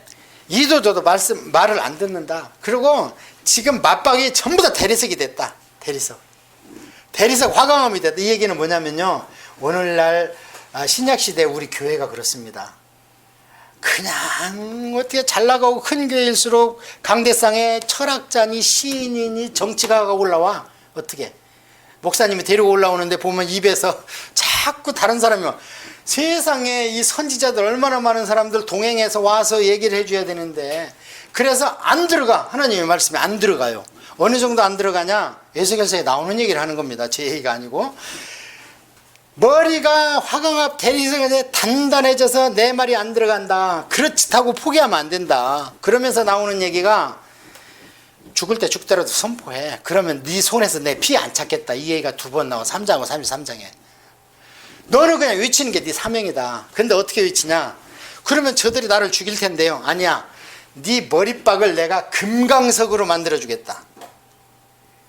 이도 저도 말을 안 듣는다. 그리고 지금 맞박이 전부 다 대리석이 됐다. 대리석 화강암이 됐다. 이 얘기는 뭐냐면요 오늘날 신약시대 우리 교회가 그렇습니다. 그냥 어떻게 잘나가고 큰 교회일수록 강대상에 철학자니 시인이니 정치가가 올라와. 어떻게 목사님이 데리고 올라오는데 보면 입에서 자꾸 다른 사람이 와. 세상에 이 선지자들 얼마나 많은 사람들 동행해서 와서 얘기를 해줘야 되는데 그래서 안 들어가. 하나님의 말씀이 안 들어가요. 어느 정도 안 들어가냐 에스겔서에 나오는 얘기를 하는 겁니다. 제 얘기가 아니고 머리가 화강암 대리석에 단단해져서 내 말이 안 들어간다. 그렇다고 포기하면 안 된다. 그러면서 나오는 얘기가 죽을 때 죽더라도 선포해. 그러면 네 손에서 내 피 안 찾겠다. 이 얘기가 2번 나와. 3장하고 33장에. 너는 그냥 외치는 게 네 사명이다. 근데 어떻게 외치냐? 그러면 저들이 나를 죽일 텐데요. 아니야. 네 머리박을 내가 금강석으로 만들어주겠다.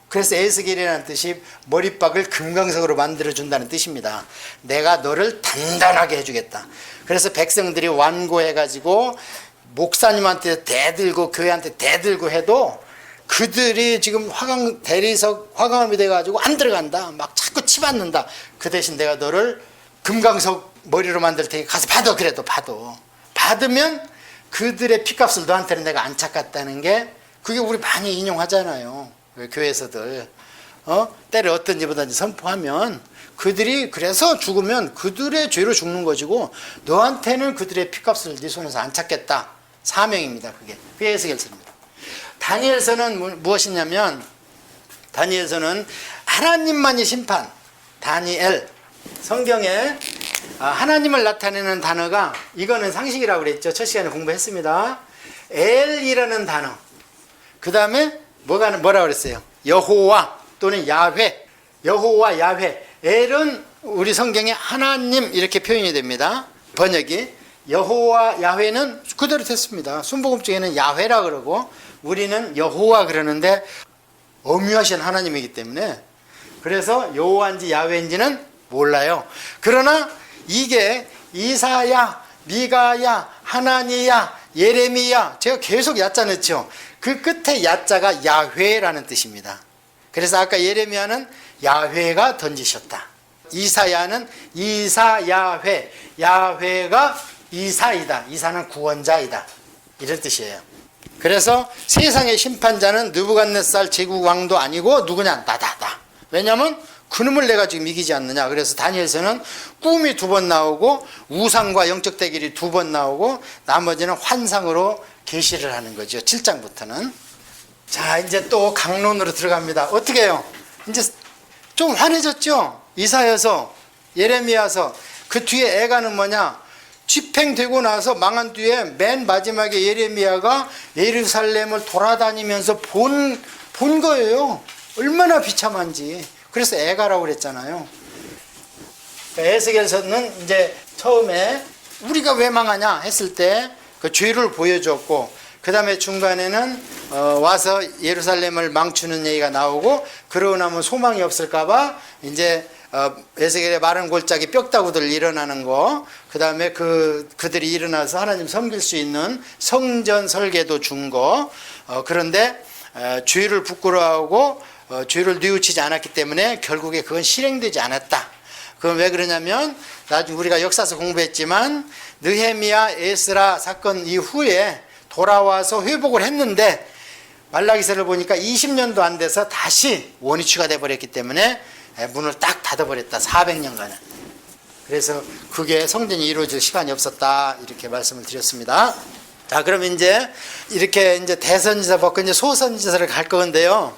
그래서 에스겔이라는 뜻이 머리박을 금강석으로 만들어준다는 뜻입니다. 내가 너를 단단하게 해주겠다. 그래서 백성들이 완고해가지고 목사님한테 대들고 교회한테 대들고 해도 그들이 지금 화강암이 돼가지고 안 들어간다. 막 자꾸 치받는다. 그 대신 내가 너를 금강석 머리로 만들 테니 가서 받아. 그래도 받으면 그들의 피값을 너한테는 내가 안 찾겠다는 게 그게 우리 많이 인용하잖아요. 교회에서들 때를 어떤 일보다든지 선포하면 그들이 그래서 죽으면 그들의 죄로 죽는 것이고 너한테는 그들의 피값을 네 손에서 안 찾겠다. 사명입니다. 그게 에스겔서입니다. 다니엘서는 무엇이냐면 다니엘서는 하나님만이 심판. 다니엘 성경에 하나님을 나타내는 단어가 이거는 상식이라고 그랬죠. 첫 시간에 공부했습니다. 엘이라는 단어. 그 다음에 뭐라 그랬어요? 여호와 또는 야훼. 여호와 야훼. 엘은 우리 성경에 하나님 이렇게 표현이 됩니다. 번역이. 여호와 야훼는 그대로 됐습니다. 순복음쪽에는 야훼라 그러고 우리는 여호와 그러는데 엄유하신 하나님이기 때문에 그래서 여호와인지 야훼인지는 몰라요. 그러나 이게 이사야, 미가야, 하나니야, 예레미야 제가 계속 야자 넣죠. 그 끝에 야자가 야훼라는 뜻입니다. 그래서 아까 예레미야는 야훼가 던지셨다. 이사야는 이사야훼. 야훼가 이사이다. 이사는 구원자이다. 이런 뜻이에요. 그래서 세상의 심판자는 느부갓네살 제국왕도 아니고 누구냐? 나다. 왜냐하면 그놈을 내가 지금 이기지 않느냐. 그래서 다니엘서는 꿈이 2번 나오고 우상과 영적 대결이 2번 나오고 나머지는 환상으로 계시를 하는 거죠. 7장부터는. 자 이제 또 강론으로 들어갑니다. 어떻게 해요? 이제 좀 환해졌죠. 이사야서 예레미야서. 그 뒤에 애가는 뭐냐? 집행되고 나서 망한 뒤에 맨 마지막에 예레미야가 예루살렘을 돌아다니면서 본 거예요. 얼마나 비참한지. 그래서 애가라고 그랬잖아요. 에스겔서는 이제 처음에 우리가 왜 망하냐 했을 때 그 죄를 보여줬고 그 다음에 중간에는 와서 예루살렘을 망치는 얘기가 나오고 그러고 나면 소망이 없을까봐 이제 에스겔의 마른 골짜기 뼈다구들 일어나는 거, 그 다음에 그들이 일어나서 하나님 섬길 수 있는 성전 설계도 준 거. 그런데 죄를 부끄러워하고 죄를 뉘우치지 않았기 때문에 결국에 그건 실행되지 않았다. 그건 왜 그러냐면 나중에 우리가 역사서 공부했지만 느헤미야 에스라 사건 이후에 돌아와서 회복을 했는데 말라기서를 보니까 20년도 안 돼서 다시 원이 추가돼 버렸기 때문에 문을 딱 닫아버렸다. 400년간은. 그래서 그게 성전이 이루어질 시간이 없었다. 이렇게 말씀을 드렸습니다. 자, 그럼 이제 이렇게 이제 대선지서 벗고 이제 소선지서를 갈 건데요.